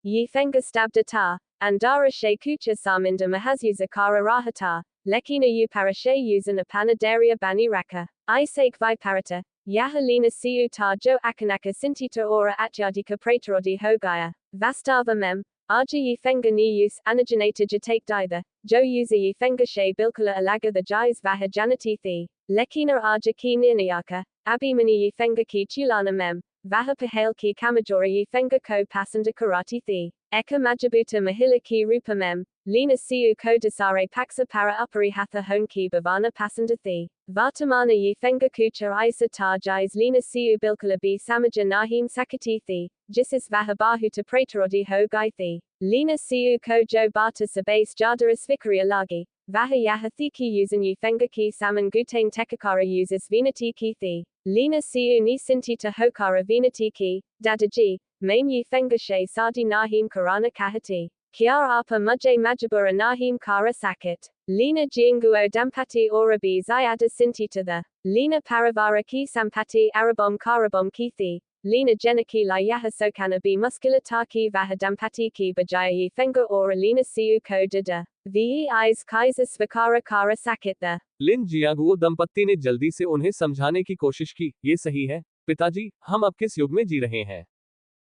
Yi fenga stabdata, andara she kucha saminda mahazu zakara rahata, lekina u parashe usana panadaria bani raka, I sake vi parata, yahalina siu ta jo akanaka sintita ora atjadika praterodi hogaya, vastava mem, Arja yi fenga ni use, anagenata jatate dither, jo user yi fenga she bilkula alaga the jais vaha janatithi, lekina arja ki nirnayaka, abimani yi fenga ki tulana mem, vaha pahale ki kamajora yi fenga ko pasanda karati thi, eka majabuta mahila ki rupa mem, lina siu ko dasare paksa para upari hatha hon ki bhavana pasanda thi, vartamana yi fenga kucha isa tar jais lina siu bilkula bi samaja nahim sakati thi, jisis vaha bahuta pratarodi ho gaithi, lina siu ko jo bata sabase jadaris vikaria lagi, vaha yahathiki usan yi fenga ki saman gutain tekakara uses vinati ki thi, lina siu ni sintita hokara vinati ki, dadaji, maim yi fenga she sadi nahim karana kahati. Kiar apa mujay majabura nahim kara sakit. Lina jianguo dampati orabi zyada sintita the. Lina paravara ki sampati arabom karabom kithi. Lina jenaki la yaha sokana bi musculata ki vaha dampati ki bajaya yi fenga ora lina siu ko dada. Ve eyes kaiser svakara kara sakit the. लिन जियांगुओ दंपत्ति ने जल्दी से उन्हें समझाने की कोशिश की, ये सही है, पिताजी, हम अब किस युग में जी रहे हैं?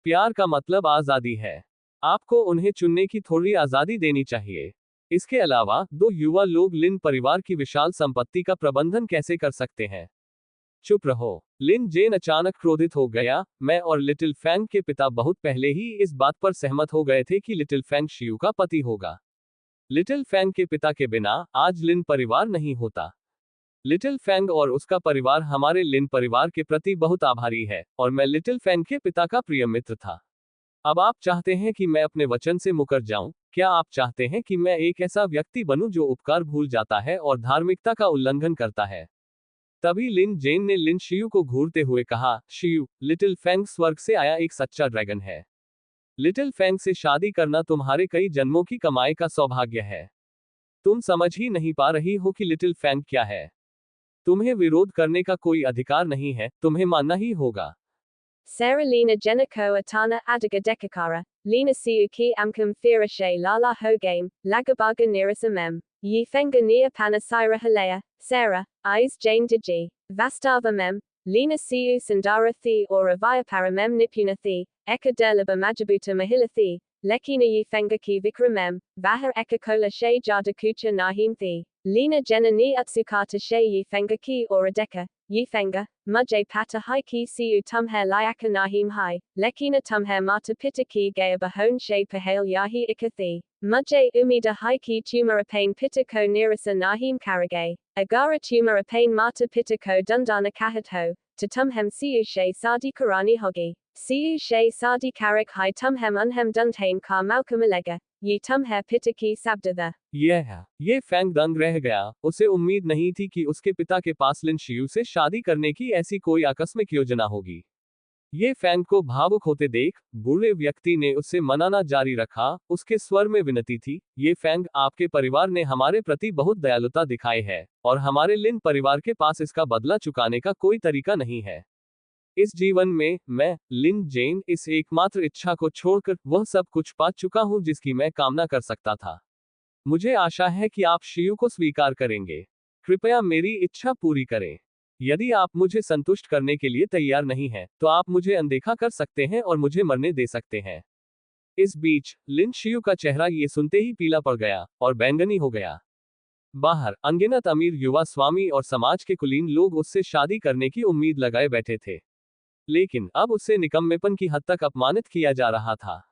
प्यार का मतलब आजादी है। आपको उन्हें चुनने की थोड़ी आजादी देनी चाहिए। इसके अलावा, दो युवा लोग लिन परिवार की विशाल संपत्ति का प्रबंधन कैसे कर सकते हैं? चुप रहो। लिन जेन अचानक क्रोधित हो गया। मैं और लिटिल फैंग के पिता बहुत पहले ही इस बात पर सहमत हो गए थे कि लिटिल फैंग शियू का पति होगा। लिटिल फैंग के पिता के बिना आज लिन परिवार नहीं होता। लिटिल फैंग और उसका परिवार हमारे लिन परिवार के प्रति बहुत आभारी है, और मैं लिटिल फैंग के पिता का प्रिय मित्र था। अब आप चाहते हैं कि मैं अपने वचन से मुकर जाऊं? क्या आप चाहते हैं कि मैं एक ऐसा व्यक्ति बनूं जो उपकार भूल जाता है और धार्मिकता का उल्लंघन करता है? तभी लिन जेन ने लिन शियू को घूरते हुए कहा, शियू, लिटिल फैंग स्वर्ग से आया एक सच्चा ड्रैगन है। लिटिल फैंग से शादी करना तुम्हारे कई जन्मों की कमाई का सौभाग्य है। तुम समझ ही नहीं पा रही हो कि लिटिल फैंग क्या है। तुम्हें विरोध करने का कोई अधिकार नहीं है, तुम्हें मानना ही होगा। Sarah Lina Jenako Atana Adiga Dekakara, Lina Siu Ki Amkam Fira She Lala Ho Game, Lagabaga Nirasa Mem, Yi Fenga Nia Panasira Halea, Sarah, Eyes Jane Diji, Vastava Mem, Lina Siu Sandara Thi or Avaya Paramem Nipuna Thi, Eka Derlaba Majabuta Mahila Thi, Lekina Yi Fenga Ki Vikra Mem, Vaha Eka Kola She Jada Kucha Nahim Thi, Lina Jena Ni Atsukata She Yi Fenga Ki or Adeka. Yifenga, Mujay Pata Hai Ki Siu Tumher Liaka Nahim Hai, Lekina Tumher Mata Pita Ki Gaya Bahon She Pahale Yahi Ikathi, Mujay Umida Hai Ki Tumarapain Pita Ko Nirasa Nahim Karagay, Agara Tumarapain Mata Pita Ko Dundana Kahatho, to Tumhem Siu She Sadi Karani Hogi, Siu She Sadi Karak Hai Tumhem Unhem Dundhain Ka Malkamalega, Yi Tumher Pita Ki Sabdatha. ये Fang दंग रह गया। उसे उम्मीद नहीं थी कि उसके पिता के पास लिन शियू से शादी करने की ऐसी कोई आकस्मिक योजना होगी। ये फैंग को भावुक होते देख बूढ़े व्यक्ति ने उससे मनाना जारी रखा। उसके स्वर में विनती थी, ये फैंग, आपके परिवार ने हमारे प्रति बहुत दयालुता दिखाई है, और हमारे लिन परिवार के पास इसका बदला चुकाने का कोई तरीका नहीं है। इस जीवन में मैं, लिन जेन, इस एकमात्र इच्छा को छोड़कर वह सब कुछ पा चुका हूं जिसकी मैं कामना कर सकता था। मुझे आशा है कि आप शियू को स्वीकार करेंगे। कृपया मेरी इच्छा पूरी करें। यदि आप मुझे संतुष्ट करने के लिए तैयार नहीं हैं, तो आप मुझे अनदेखा कर सकते हैं और मुझे मरने दे सकते हैं। इस बीच लिन शियू का चेहरा ये सुनते ही पीला पड़ गया और बैंगनी हो गया। बाहर अनगिनत अमीर युवा स्वामी और समाज के कुलीन लोग उससे शादी करने की उम्मीद लगाए बैठे थे, लेकिन अब उससे निकम्मेपन की हद तक अपमानित किया जा रहा था।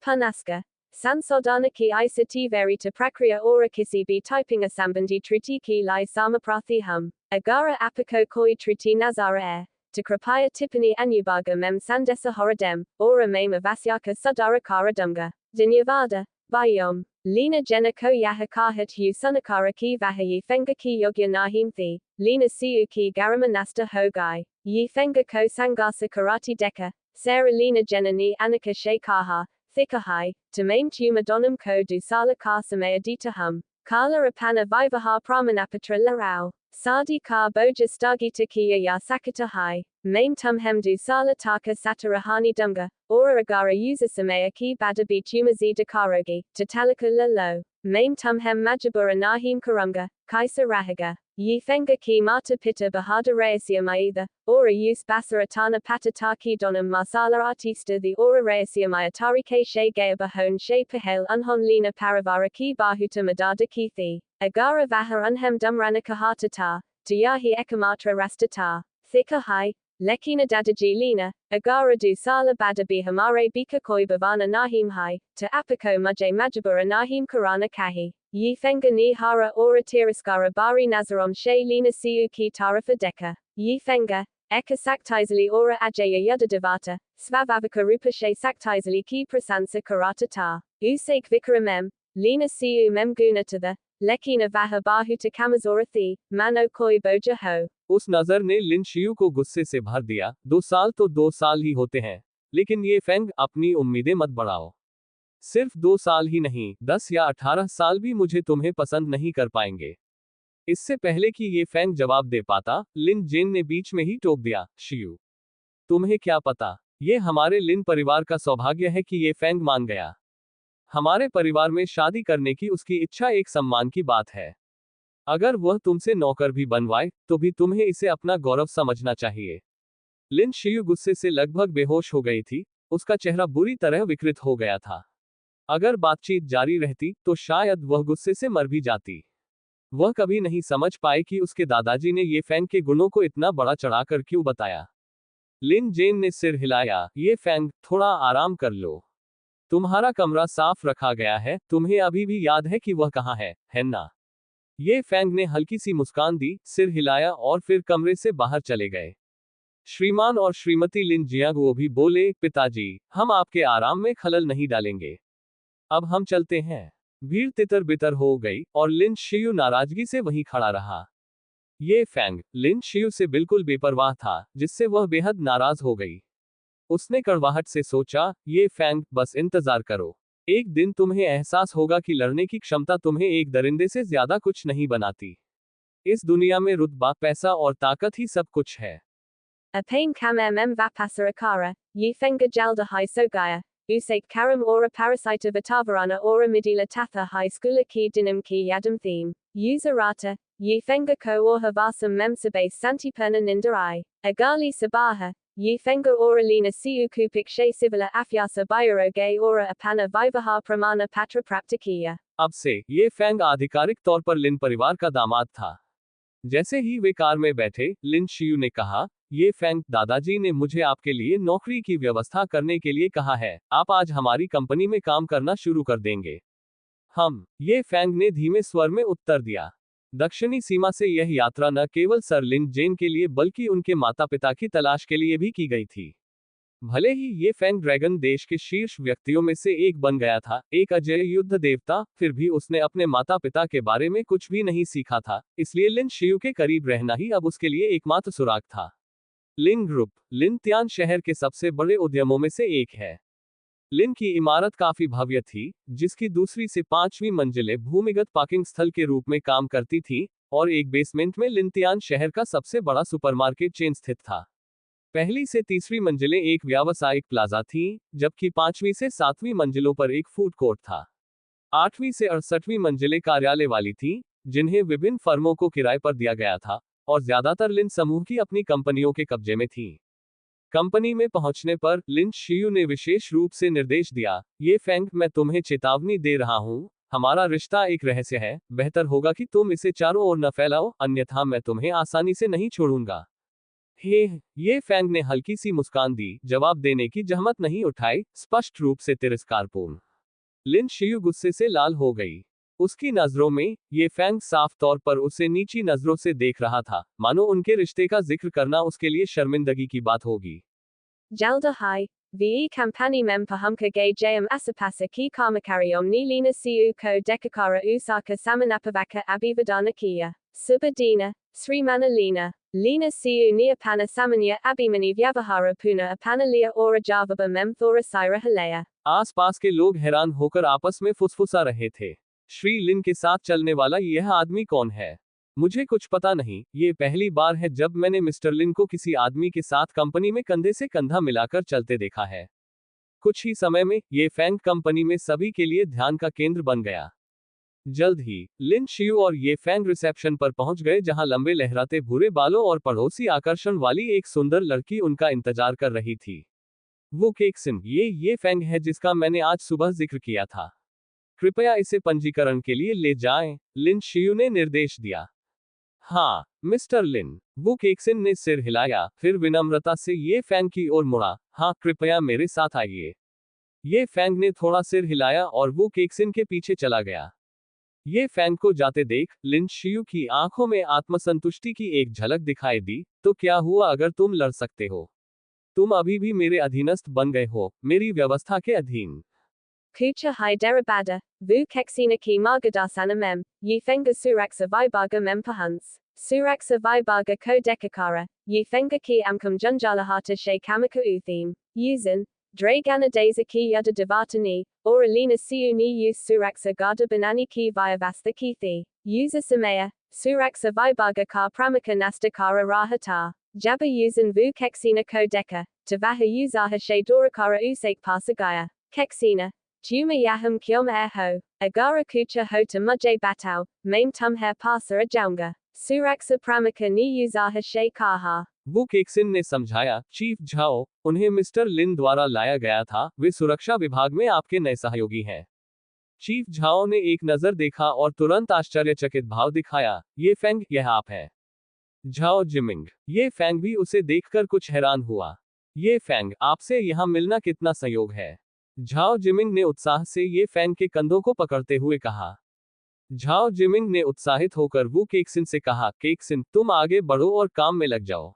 Panaska. Sansodana ki isati verita prakriya ora kisi bi typing a sambandi triti ki lai samaprathi hum. Agara apiko koi triti nazara air. To krapaya tipani anyubaga mem sandesa horadem, ora mem avasyaka sudara kara dumga. Dinyavada. Bayom. Lina jena ko yahakahat hu sunakara ki vahayi fenga ki yogya nahimthi. Lina siu ki garamanasta hogai. Yi fenga ko sangasa karati deka. Sarah Lina jena ni anaka shekaha. Thikahai, Tamaim Tumadonum ko du sala ka samaya dita hum, Kala rapana vivaha pramanapatra larao, Sadi ka boja stagita kiya ya sakata hai, Maim tumhem du sala taka satarahani dumga, Ora agara user samaya ki badabi tumazi dakarogi, Tatalaka lalo, Maim tumhem majabura nahim karunga, Kaisa rahaga, Yi fenga ki mata pitta bahada reasiamaida, ora use basaratana patataki donam masala artista the ora reasiamayatari ke she gaya bahon she pahel unhon lina paravara ki bahuta madada kithi, agara vaha unhem dumrana kahatata, diyahi ekamatra rastata, thika hai, lekina dadaji lina, agara du sala badabi hamare bika koi bhavana nahim hai, to apiko muje majabura nahim karana kahi. Yi fenga ni hara ora tiraskara bari nazarom she lina siu ki tarafa deka. Yi fenga, eka saktizali ora ajaya yudadavata, svavavika rupa she saktizali ki prasansa karata ta. Usake vikaramem, lina siu mem gunatha, lekina vaha bahuta kamazora thi, mano koi boja ho. उस नजर ने लिन शियू को गुस्से से भर दिया। 2 साल तो 2 साल ही होते हैं, लेकिन ये फेंग अपनी उम्मीदें मत बढ़ाओ। सिर्फ 2 साल ही नहीं, 10 या 18 साल भी मुझे तुम्हें पसंद नहीं कर पाएंगे। इससे पहले कि ये फेंग जवाब दे पाता, लिन जेन ने बीच में ही टोक दिया, शियू, तुम्हें क्या पता, ये हमारे लिन परिवार का सौभाग्य है कि ये फेंग मान गया। हमारे परिवार में शादी करने की उसकी इच्छा एक सम्मान की बात है। अगर वह तुमसे नौकर भी बनवाए, तो भी तुम्हें इसे अपना गौरव समझना चाहिए। लिन शियू गुस्से से लगभग बेहोश हो गई थी, उसका चेहरा बुरी तरह विकृत हो गया था। अगर बातचीत जारी रहती, तो शायद वह गुस्से से मर भी जाती। वह कभी नहीं समझ पाए कि उसके दादाजी ने ये फेंग के गुणों को इतना बड़ा चढ़ाकर क्यों बताया। लिन जेन ने सिर हिलाया, ये फेंग, थोड़ा आराम कर लो। तुम्हारा कमरा साफ रखा गया है, तुम्हें अभी भी याद है कि वह कहाँ है ना? ये फेंग ने हल्की सी मुस्कान दी, सिर हिलाया और फिर कमरे से बाहर चले गए। श्रीमान और श्रीमती लिन जियांगुओ भी बोले, पिताजी, हम आपके आराम में खलल नहीं डालेंगे। अब हम चलते हैं। भीड़ तितर बितर हो गई और लिन शियू नाराजगी से वहीं खड़ा रहा। ये फेंग, लिन शियू से बिल्कुल बेपरवाह था, जिससे वह बेहद नाराज हो गई। उसने कड़वाहट से सोचा, ये फेंग, बस इंतजार करो। एक दिन तुम्हें एहसास होगा कि लड़ने की क्षमता तुम्हें एक दरिंदे से ज्यादा कुछ नहीं बनाती। इस दुनिया में रुतबा, पैसा और ताकत ही सब कुछ है। Apain kam vapasarakara, yi fenga jalda hai sogaya, usake karam ora parasita vatavarana ora midila tatha hai skula ki dinam ki yadam theme, usarata, yi fenga ko or havasam memsabe santipurna nindarai, agali sabaha, yi fenga ora lina siu kupik she sivila afyasa bayuroge ora apana vivaha pramana patra praptikiya. अब से ये Feng आधिकारिक तौर पर लिन परिवार का दामाद था। जैसे ही वे कार में बैठे, लिन शियू ने कहा, ये फेंग, दादाजी ने मुझे आपके लिए नौकरी की व्यवस्था करने के लिए कहा है। आप आज हमारी कंपनी में काम करना शुरू कर देंगे। ये फेंग ने धीमे स्वर में उत्तर दिया। दक्षिणी सीमा से यह यात्रा न केवल सर लिन जेन के लिए बल्कि उनके माता पिता की तलाश के लिए भी की गई थी। भले ही ये फेंग ड्रैगन देश के शीर्ष व्यक्तियों में से एक बन गया था, एक अजय युद्ध देवता, फिर भी उसने अपने माता पिता के बारे में कुछ भी नहीं सीखा था, इसलिए लिन शियू के करीब रहना ही अब उसके लिए एकमात्र सुराग था। लिन ग्रुप, लिन त्यान शहर के सबसे बड़े उद्यमों में से एक है। लिन की इमारत काफी भव्य थी, जिसकी दूसरी से 5वीं मंजिलें भूमिगत पार्किंग स्थल के रूप में काम करती थी, और एक बेसमेंट में लिन त्यान शहर का सबसे बड़ा सुपरमार्केट चेन स्थित था। पहली से 3वीं मंजिलें एक व्यावसायिक प्लाजा थीं, जबकि 5वीं से 7वीं मंजिलों पर एक फूड कोर्ट था। 8वीं से 68वीं मंजिलें कार्यालय वाली थीं, जिन्हें विभिन्न फर्मों को किराए पर दिया गया था, और ज्यादातर लिन समूह की अपनी कंपनियों के कब्जे में थीं। कंपनी में पहुंचने पर लिन शियू ने विशेष रूप से निर्देश दिया, ये फेंग, मैं तुम्हें चेतावनी दे रहा हूं, हमारा रिश्ता एक रहस्य है, बेहतर होगा कि तुम इसे चारों ओर न फैलाओ, अन्यथा मैं तुम्हें आसानी से नहीं छोड़ूंगा। ये फेंग ने हल्की सी मुस्कान दी, जवाब देने की जहमत नहीं उठाई, स्पष्ट रूप से तिरस्कारपूर्ण। लिन शियू गुस्से से लाल हो गई। उसकी नजरों में, ये फेंग साफ तौर पर उसे नीची नजरों से देख रहा था, मानो उनके रिश्ते का जिक्र करना उसके लिए शर्मिंदगी की बात होगी। Jalda hai, ve kampani mem pahumka gay jam asapasa ki karmakariom ni lina siu ko dekakara usaka samanapavaka abivadana kia. Subadina, Srimana Lina siu neapana samanya abimani vyavahara puna apana lia ora javaba mem thora sira halaya. आस पास के लोग हैरान होकर आपस में फुसफुसा रहे थे। श्री लिन के साथ चलने वाला यह आदमी कौन है? मुझे कुछ पता नहीं, ये पहली बार है जब मैंने मिस्टर लिन को किसी आदमी के साथ कंपनी में कंधे से कंधा मिलाकर चलते देखा है। कुछ ही समय में, ये फेंग कंपनी में सभी के लिए ध्यान का केंद्र बन गया। जल्द ही लिन शियू और ये फैंग रिसेप्शन पर पहुंच गए, जहां लंबे लहराते भूरे बालों और पड़ोसी आकर्षण वाली एक सुंदर लड़की उनका इंतजार कर रही थी। वो केक्सिन, ये फैंग है जिसका मैंने आज सुबह जिक्र किया था। कृपया इसे पंजीकरण के लिए ले जाएं, लिन शियू ने निर्देश दिया। हाँ मिस्टर लिन, वू केक्सिन ने सिर हिलाया, फिर विनम्रता से ये फैंग की ओर मुड़ा। हाँ कृपया मेरे साथ आइए। ये फैंग ने थोड़ा सिर हिलाया और वो केक्सिन के पीछे चला गया। ये फैंग को जाते देख लिन शियू की आंखों में आत्मसंतुष्टि की एक झलक दिखाई दी। तो क्या हुआ अगर तुम लड़ सकते हो? तुम अभी भी मेरे अधीनस्थ बन गए हो, मेरी व्यवस्था के अधीन। Kucha Hyderabada, Vu Keksina ki Margadasana mem, Yi Fenga Suraksa Vibaga mem Pahans. Suraksa Vibaga Ko Dekakara, Yi Fenga ki Amkum Junjalahata She Kamaka Uthim. Uzan, Dragana Daza ki Yada Devatani, or Alina Siu ni Use Suraksa Gada Banani ki Vyavasta Kithi. User Samaya, Suraksa Vibaga ka Pramaka Nastakara Rahata. Jabba Uzan Vu Keksina Ko Deka, Tavaha Uzaha She Dorakara Usake Pasagaya. Keksina. Tuma Yaham Kyoma Eho, Agara Kucha Hota Mujay Batao, Maim Tum Hair Pasa Ajaunga, Suraksa Pramaka Ni Uzaha She Kaha. वो केक्सिन ने समझाया, chief Zhao, उन्हें mister लिन द्वारा लाया गया था, वे सुरक्षा विभाग में आपके नए सहयोगी हैं। चीफ झाओ ने एक नजर देखा और तुरंत आश्चर्यचकित भाव दिखाया। ये फैंग, यह आप है? झाओ जिमिंग, ये फैंग भी उसे देखकर कुछ हैरान हुआ। ये फैंग, आपसे यहां मिलना कितना संयोग है। झाओ जिमिंग ने उत्साह से ये फैंग के कंधों को पकड़ते हुए कहा। झाओ जिमिंग ने उत्साहित होकर वू केक्सिन से कहा, केक्सिन तुम आगे बढ़ो और काम में लग जाओ।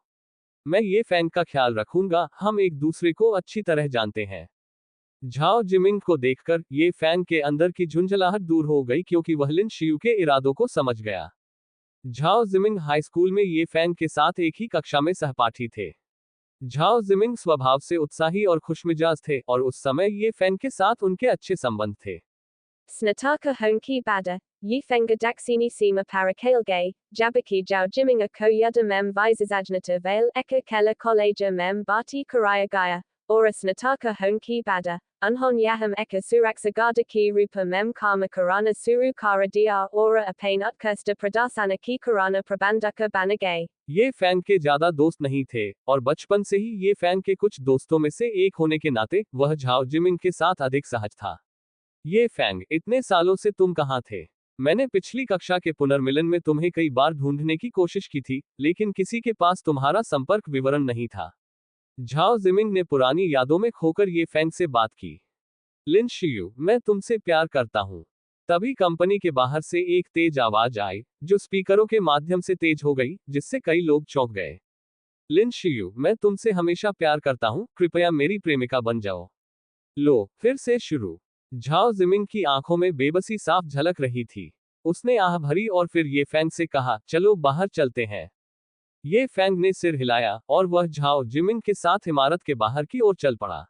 मैं ये फैंग का ख्याल रखूंगा, हम एक दूसरे को अच्छी तरह जानते हैं। झाओ जिमिंग को देखकर ये फैंग के अंदर की झुंझलाहट दूर हो गई, क्योंकि वह लिन शियू के इरादों को समझ गया। झाओ जिमिंग हाई स्कूल में ये फैंग के साथ एक ही कक्षा में सहपाठी थे। झाओ जिमिंग स्वभाव से उत्साही और खुशमिजाज थे, और उस समय ये फैंग के साथ उनके अच्छे संबंध थे। Snataka Honki Bada, Yi Fenga Daxini Sima Parakalgay, Jabaki Jao Jiminga Ko Yada Mem Visasajnata Vale Eka Kela Koleja Mem Bati Karaya Gaya, Ora Snataka Honki Bada, Unhon Yaham Eka Suraksagada Ki Rupa Mem Karma Karana Suru Kara Dr Ora Apain Utkursta Pradasana Ki Karana Prabanduka Banagay. ये Fang के ज्यादा दोस्त नहीं थे, और बचपन से ही ये फैंग के कुछ दोस्तों में से एक होने के नाते वह झाओ जिमिंग के साथ अधिक सहज था। ये फैंग, इतने सालों से तुम कहाँ थे? मैंने पिछली कक्षा के पुनर्मिलन में तुम्हें कई बार ढूंढने की कोशिश की थी, लेकिन किसी के पास तुम्हारा संपर्क विवरण नहीं था। झाओ जिमिंग ने पुरानी यादों में खोकर ये फैंग से बात की। लिन शियू, मैं तुमसे प्यार करता हूँ। तभी कंपनी के बाहर से एक तेज आवाज आई, जो स्पीकरों के माध्यम से तेज हो गई, जिससे कई लोग चौंक गए। लिन शियू, मैं तुमसे हमेशा प्यार करता हूँ, कृपया मेरी प्रेमिका बन जाओ। लो, फिर से शुरू। झाओ जिमिंग की आंखों में बेबसी साफ झलक रही थी। उसने आह भरी और फिर ये फैंग से कहा, चलो बाहर चलते हैं। ये फैंग ने सिर हिलाया, और वह झाओ जिमिंग के साथ इमारत के बाहर की ओर चल पड़ा।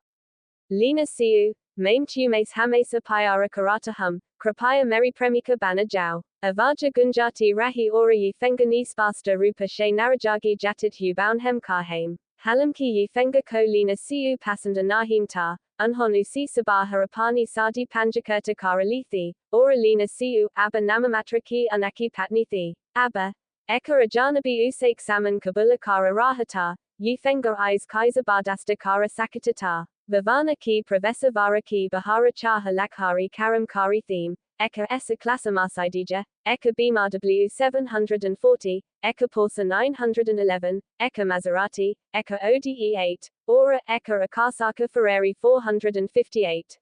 Lina Siu, Maim Tumes Hamesa Pyara Karata Hum, Krapaya Meri Premika Bana Jao, Avaja Gunjati Rahi Ora Yi Fenga Nispasta Rupa She Narajagi Jatit Hubaun Hem Karhaim, Halimki Yi Fenga Ko Lina Siu Pasanda Nahim Ta, Unhonu Si Sabah Harapani Sadi Panjakurta Karalithi, Ora Lina Siu, Abba Namamatraki Anaki Patnithi, Abba, Eka Ajanabi Usaik Saman Kabula Kara Rahata, Yi Fenga Eyes Kaiser Bardasta Kara Sakatata. Vivana ki Professor Vara ki Bahara Chaha Lakhari Karam Kari theme, Eka Esa Klasamasidija, Eka BMW 740, Eka Porsa 911, Eka Maserati, Eka ODE 8, Aura Eka Akasaka Ferrari 458.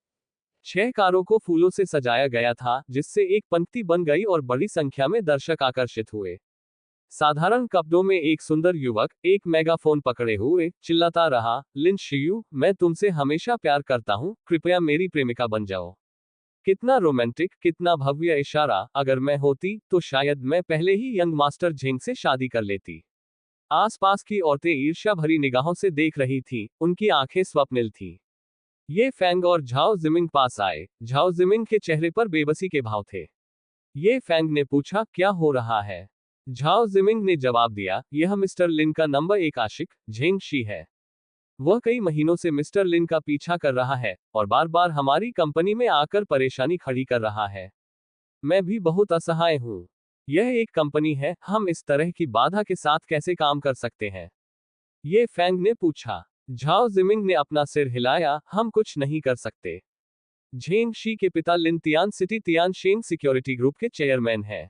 6 कारों को फूलों से सजाया गया था, जिससे एक पंक्ति बन गई और बड़ी संख्या में दर्शक आकर्षित हुए। साधारण कपड़ों में एक सुंदर युवक, एक मेगाफोन पकड़े हुए, चिल्लाता रहा, लिन शियू, मैं तुमसे हमेशा प्यार करता हूँ, कृपया मेरी प्रेमिका बन जाओ। कितना रोमांटिक, कितना भव्य इशारा। अगर मैं होती, तो शायद मैं पहले ही यंग मास्टर झेंग से शादी कर लेती। आसपास की औरतें ईर्ष्या भरी निगाहों से देख रही थीं, उनकी आंखें स्वप्निल थीं। ये फैंग और झाओ जिमिंग पास आए। झाओ जिमिंग के चेहरे पर बेबसी के भाव थे। ये फैंग ने पूछा, क्या हो रहा है? झाओ जिमिंग ने जवाब दिया, यह मिस्टर लिन का नंबर 1 आशिक, झेंग शी है। वह कई महीनों से मिस्टर लिन का पीछा कर रहा है, और बार बार हमारी कंपनी में आकर परेशानी खड़ी कर रहा है। मैं भी बहुत असहाय हूँ। यह एक कंपनी है, हम इस तरह की बाधा के साथ कैसे काम कर सकते हैं? ये फैंग ने पूछा। झाओ जिमिंग ने अपना सिर हिलाया, हम कुछ नहीं कर सकते। झेंग शी के पिता लिन तियान सिटी तियानशेन सिक्योरिटी ग्रुप के चेयरमैन हैं।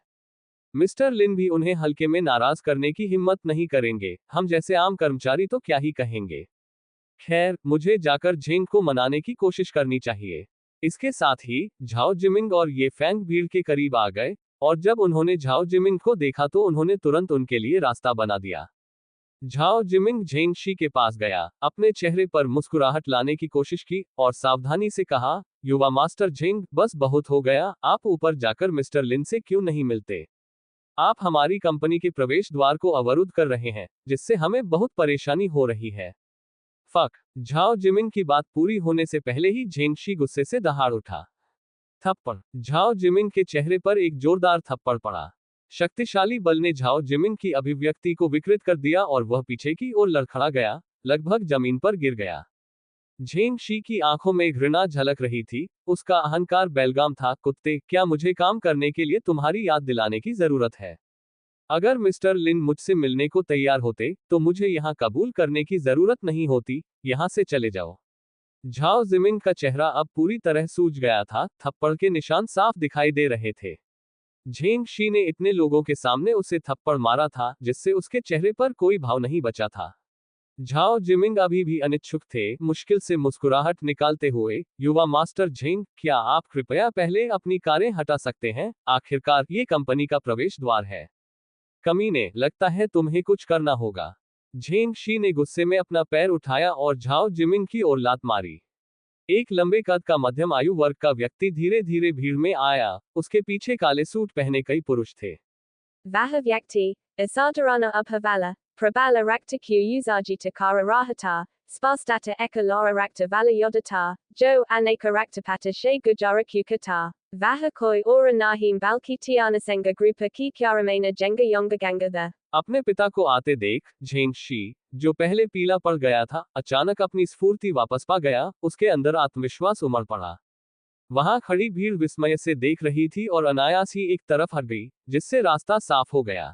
मिस्टर लिन भी उन्हें हल्के में नाराज करने की हिम्मत नहीं करेंगे, हम जैसे आम कर्मचारी तो क्या ही कहेंगे। खैर, मुझे जाकर झेंग को मनाने की कोशिश करनी चाहिए। इसके साथ ही झाओ जिमिंग और ये फैंग भीड़ के करीब आ गए, और जब उन्होंने झाओ जिमिंग को देखा तो उन्होंने तुरंत उनके लिए रास्ता बना दिया। झाओ जिमिंग झेंग शी के पास गया, अपने चेहरे पर मुस्कुराहट लाने की कोशिश की और सावधानी से कहा, युवा मास्टर झेंग, बस बहुत हो गया, आप ऊपर जाकर मिस्टर लिन से क्यों नहीं मिलते? आप हमारी कंपनी के प्रवेश द्वार को अवरुद्ध कर रहे हैं, जिससे हमें बहुत परेशानी हो रही है। फक। झाओ जिमिंग की बात पूरी होने से पहले ही झेंग शी गुस्से से दहाड़ उठा। थप्पड़। झाओ जिमिंग के चेहरे पर एक जोरदार थप्पड़ पड़ा। शक्तिशाली बल ने झाओ जिमिंग की अभिव्यक्ति को विकृत कर दिया और वह पीछे की ओर लड़खड़ा गया, लगभग जमीन पर गिर गया। झेंग शी की आंखों में घृणा झलक रही थी, उसका अहंकार बेलगाम था, कुत्ते, क्या मुझे काम करने के लिए तुम्हारी याद दिलाने की जरूरत है? अगर मिस्टर लिन मुझसे मिलने को तैयार होते, तो मुझे यहाँ कबूल करने की जरूरत नहीं होती, यहाँ से चले जाओ। झाओ जिमिंग का चेहरा अब पूरी तरह सूज गया था, थप्पड़ के निशान साफ दिखाई दे रहे थे। झेंग शी ने इतने लोगों के सामने उसे थप्पड़ मारा था, जिससे उसके चेहरे पर कोई भाव नहीं बचा था। झाओ जिमिंग अभी भी अनिच्छुक थे, मुश्किल से मुस्कुराहट निकालते हुए, युवा मास्टर झेंग, क्या आप कृपया पहले अपनी कारें हटा सकते हैं? आखिरकार ये कंपनी का प्रवेश द्वार है। कमीने, लगता है तुम्हें कुछ करना होगा। झेंग शी ने गुस्से में अपना पैर उठाया और झाओ जिमिंग की ओर लात मारी। एक लंबे कद का मध्यम आयु वर्ग का व्यक्ति धीरे धीरे भीड़ में आया, उसके पीछे काले सूट पहने कई पुरुष थे। Vaha Vyakti, Asadarana Abhavala, Prabala Rakta Q Uzajita Kara Rahata, Sparstata Eka Laura Rakta Vala Yodata, Jo Aneka Raktapata She Gujara Kukata, Vaha Koi Ora Nahim Balki Tiana Senga Grupa Ki Kyaramena Jenga Yonga Gangada। अपने पिता को आते देख Zheng she, जो पहले पीला पड़ गया था, अचानक अपनी स्फूर्ति वापस पा गया, उसके अंदर आत्मविश्वास उमड़ पड़ा। वहां खड़ी भीड़ विस्मय से देख रही थी और अनायास ही एक तरफ हट गई, जिससे रास्ता साफ हो गया।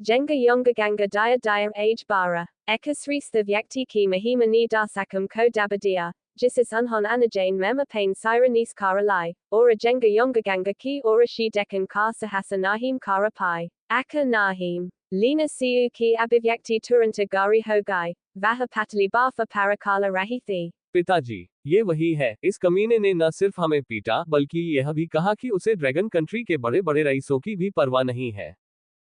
Jenga Yonga Ganga Daya Daya Age Bara, Eka Sristha Vyakti Ki Mahima Ni Dasakam Ko Dabadia, Jisis Unhon Anajane Mema Pain Syrenis Karalai, Ora Jenga Yonga Ganga Ki Ora Shi Dekan Ka Sahasa Nahim Kara Pai, Aka Nahim, Lina Siu Ki Abivyakti Turanta Gari Hogai, Vaha Patali Bafa Parakala Rahithi। पिताजी, ये वही है, इस कमीने ने न सिर्फ हमें पीटा, बल्कि यह भी कहा कि उसे ड्रैगन कंट्री के बड़े बड़े रईसों की भी परवाह नहीं है।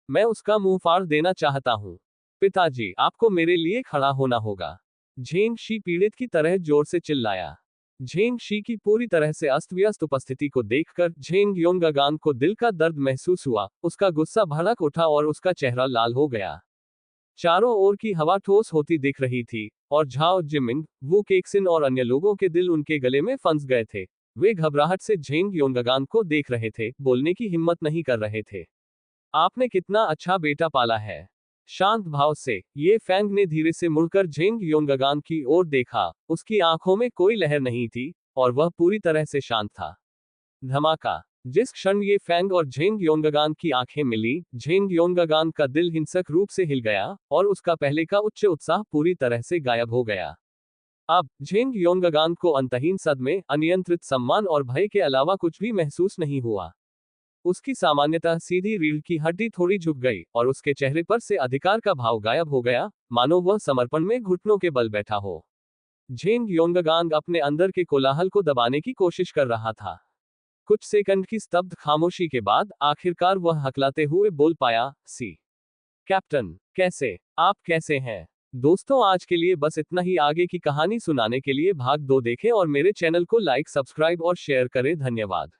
मैं उसका मुंह फाड़ देना चाहता हूँ। पिताजी, आपको मेरे लिए खड़ा होना होगा। झेंग शी पीड़ित की तरह जोर से चिल्लाया। झेंग शी की पूरी तरह से अस्त व्यस्त उपस्थिति को देखकर झेंग योंगागांग को दिल का दर्द महसूस हुआ, उसका गुस्सा भड़क उठा और उसका चेहरा लाल हो गया। चारों ओर की हवा ठोस होती दिख रही थी, और झाओ जिमिंग, वू केक्सिन और अन्य लोगों के दिल उनके गले में फंस गए थे। वे घबराहट से झेंग योंगागांग को देख रहे थे, बोलने की हिम्मत नहीं कर रहे थे। आपने कितना अच्छा बेटा पाला है। शांत भाव से, ये फैंग ने धीरे से मुड़कर झेंग योंगागांग की ओर देखा, उसकी आंखों में कोई लहर नहीं थी, और वह पूरी तरह से शांत था। धमाका। जिस क्षण ये फैंग और झेंग योंगागांग की आंखें मिली, झेंग योंगागांग का दिल हिंसक रूप से हिल गया, और उसका पहले का उच्च उत्साह पूरी तरह से गायब हो गया। अब झेंग योंगागांग को अंतहीन सदमे, अनियंत्रित सम्मान और भय के अलावा कुछ भी महसूस नहीं हुआ। उसकी सामान्यतः सीधी रीढ़ की हड्डी थोड़ी झुक गई, और उसके चेहरे पर से अधिकार का भाव गायब हो गया, मानो वह समर्पण में घुटनों के बल बैठा हो। झेंग योंगागांग अपने अंदर के कोलाहल को दबाने की कोशिश कर रहा था। कुछ सेकंड की स्तब्ध खामोशी के बाद आखिरकार वह हकलाते हुए बोल पाया, सी कैप्टन, आप कैसे हैं? दोस्तों, आज के लिए बस इतना ही। आगे की कहानी सुनाने के लिए भाग 2 देखें और मेरे चैनल को लाइक, सब्सक्राइब और शेयर करें। धन्यवाद।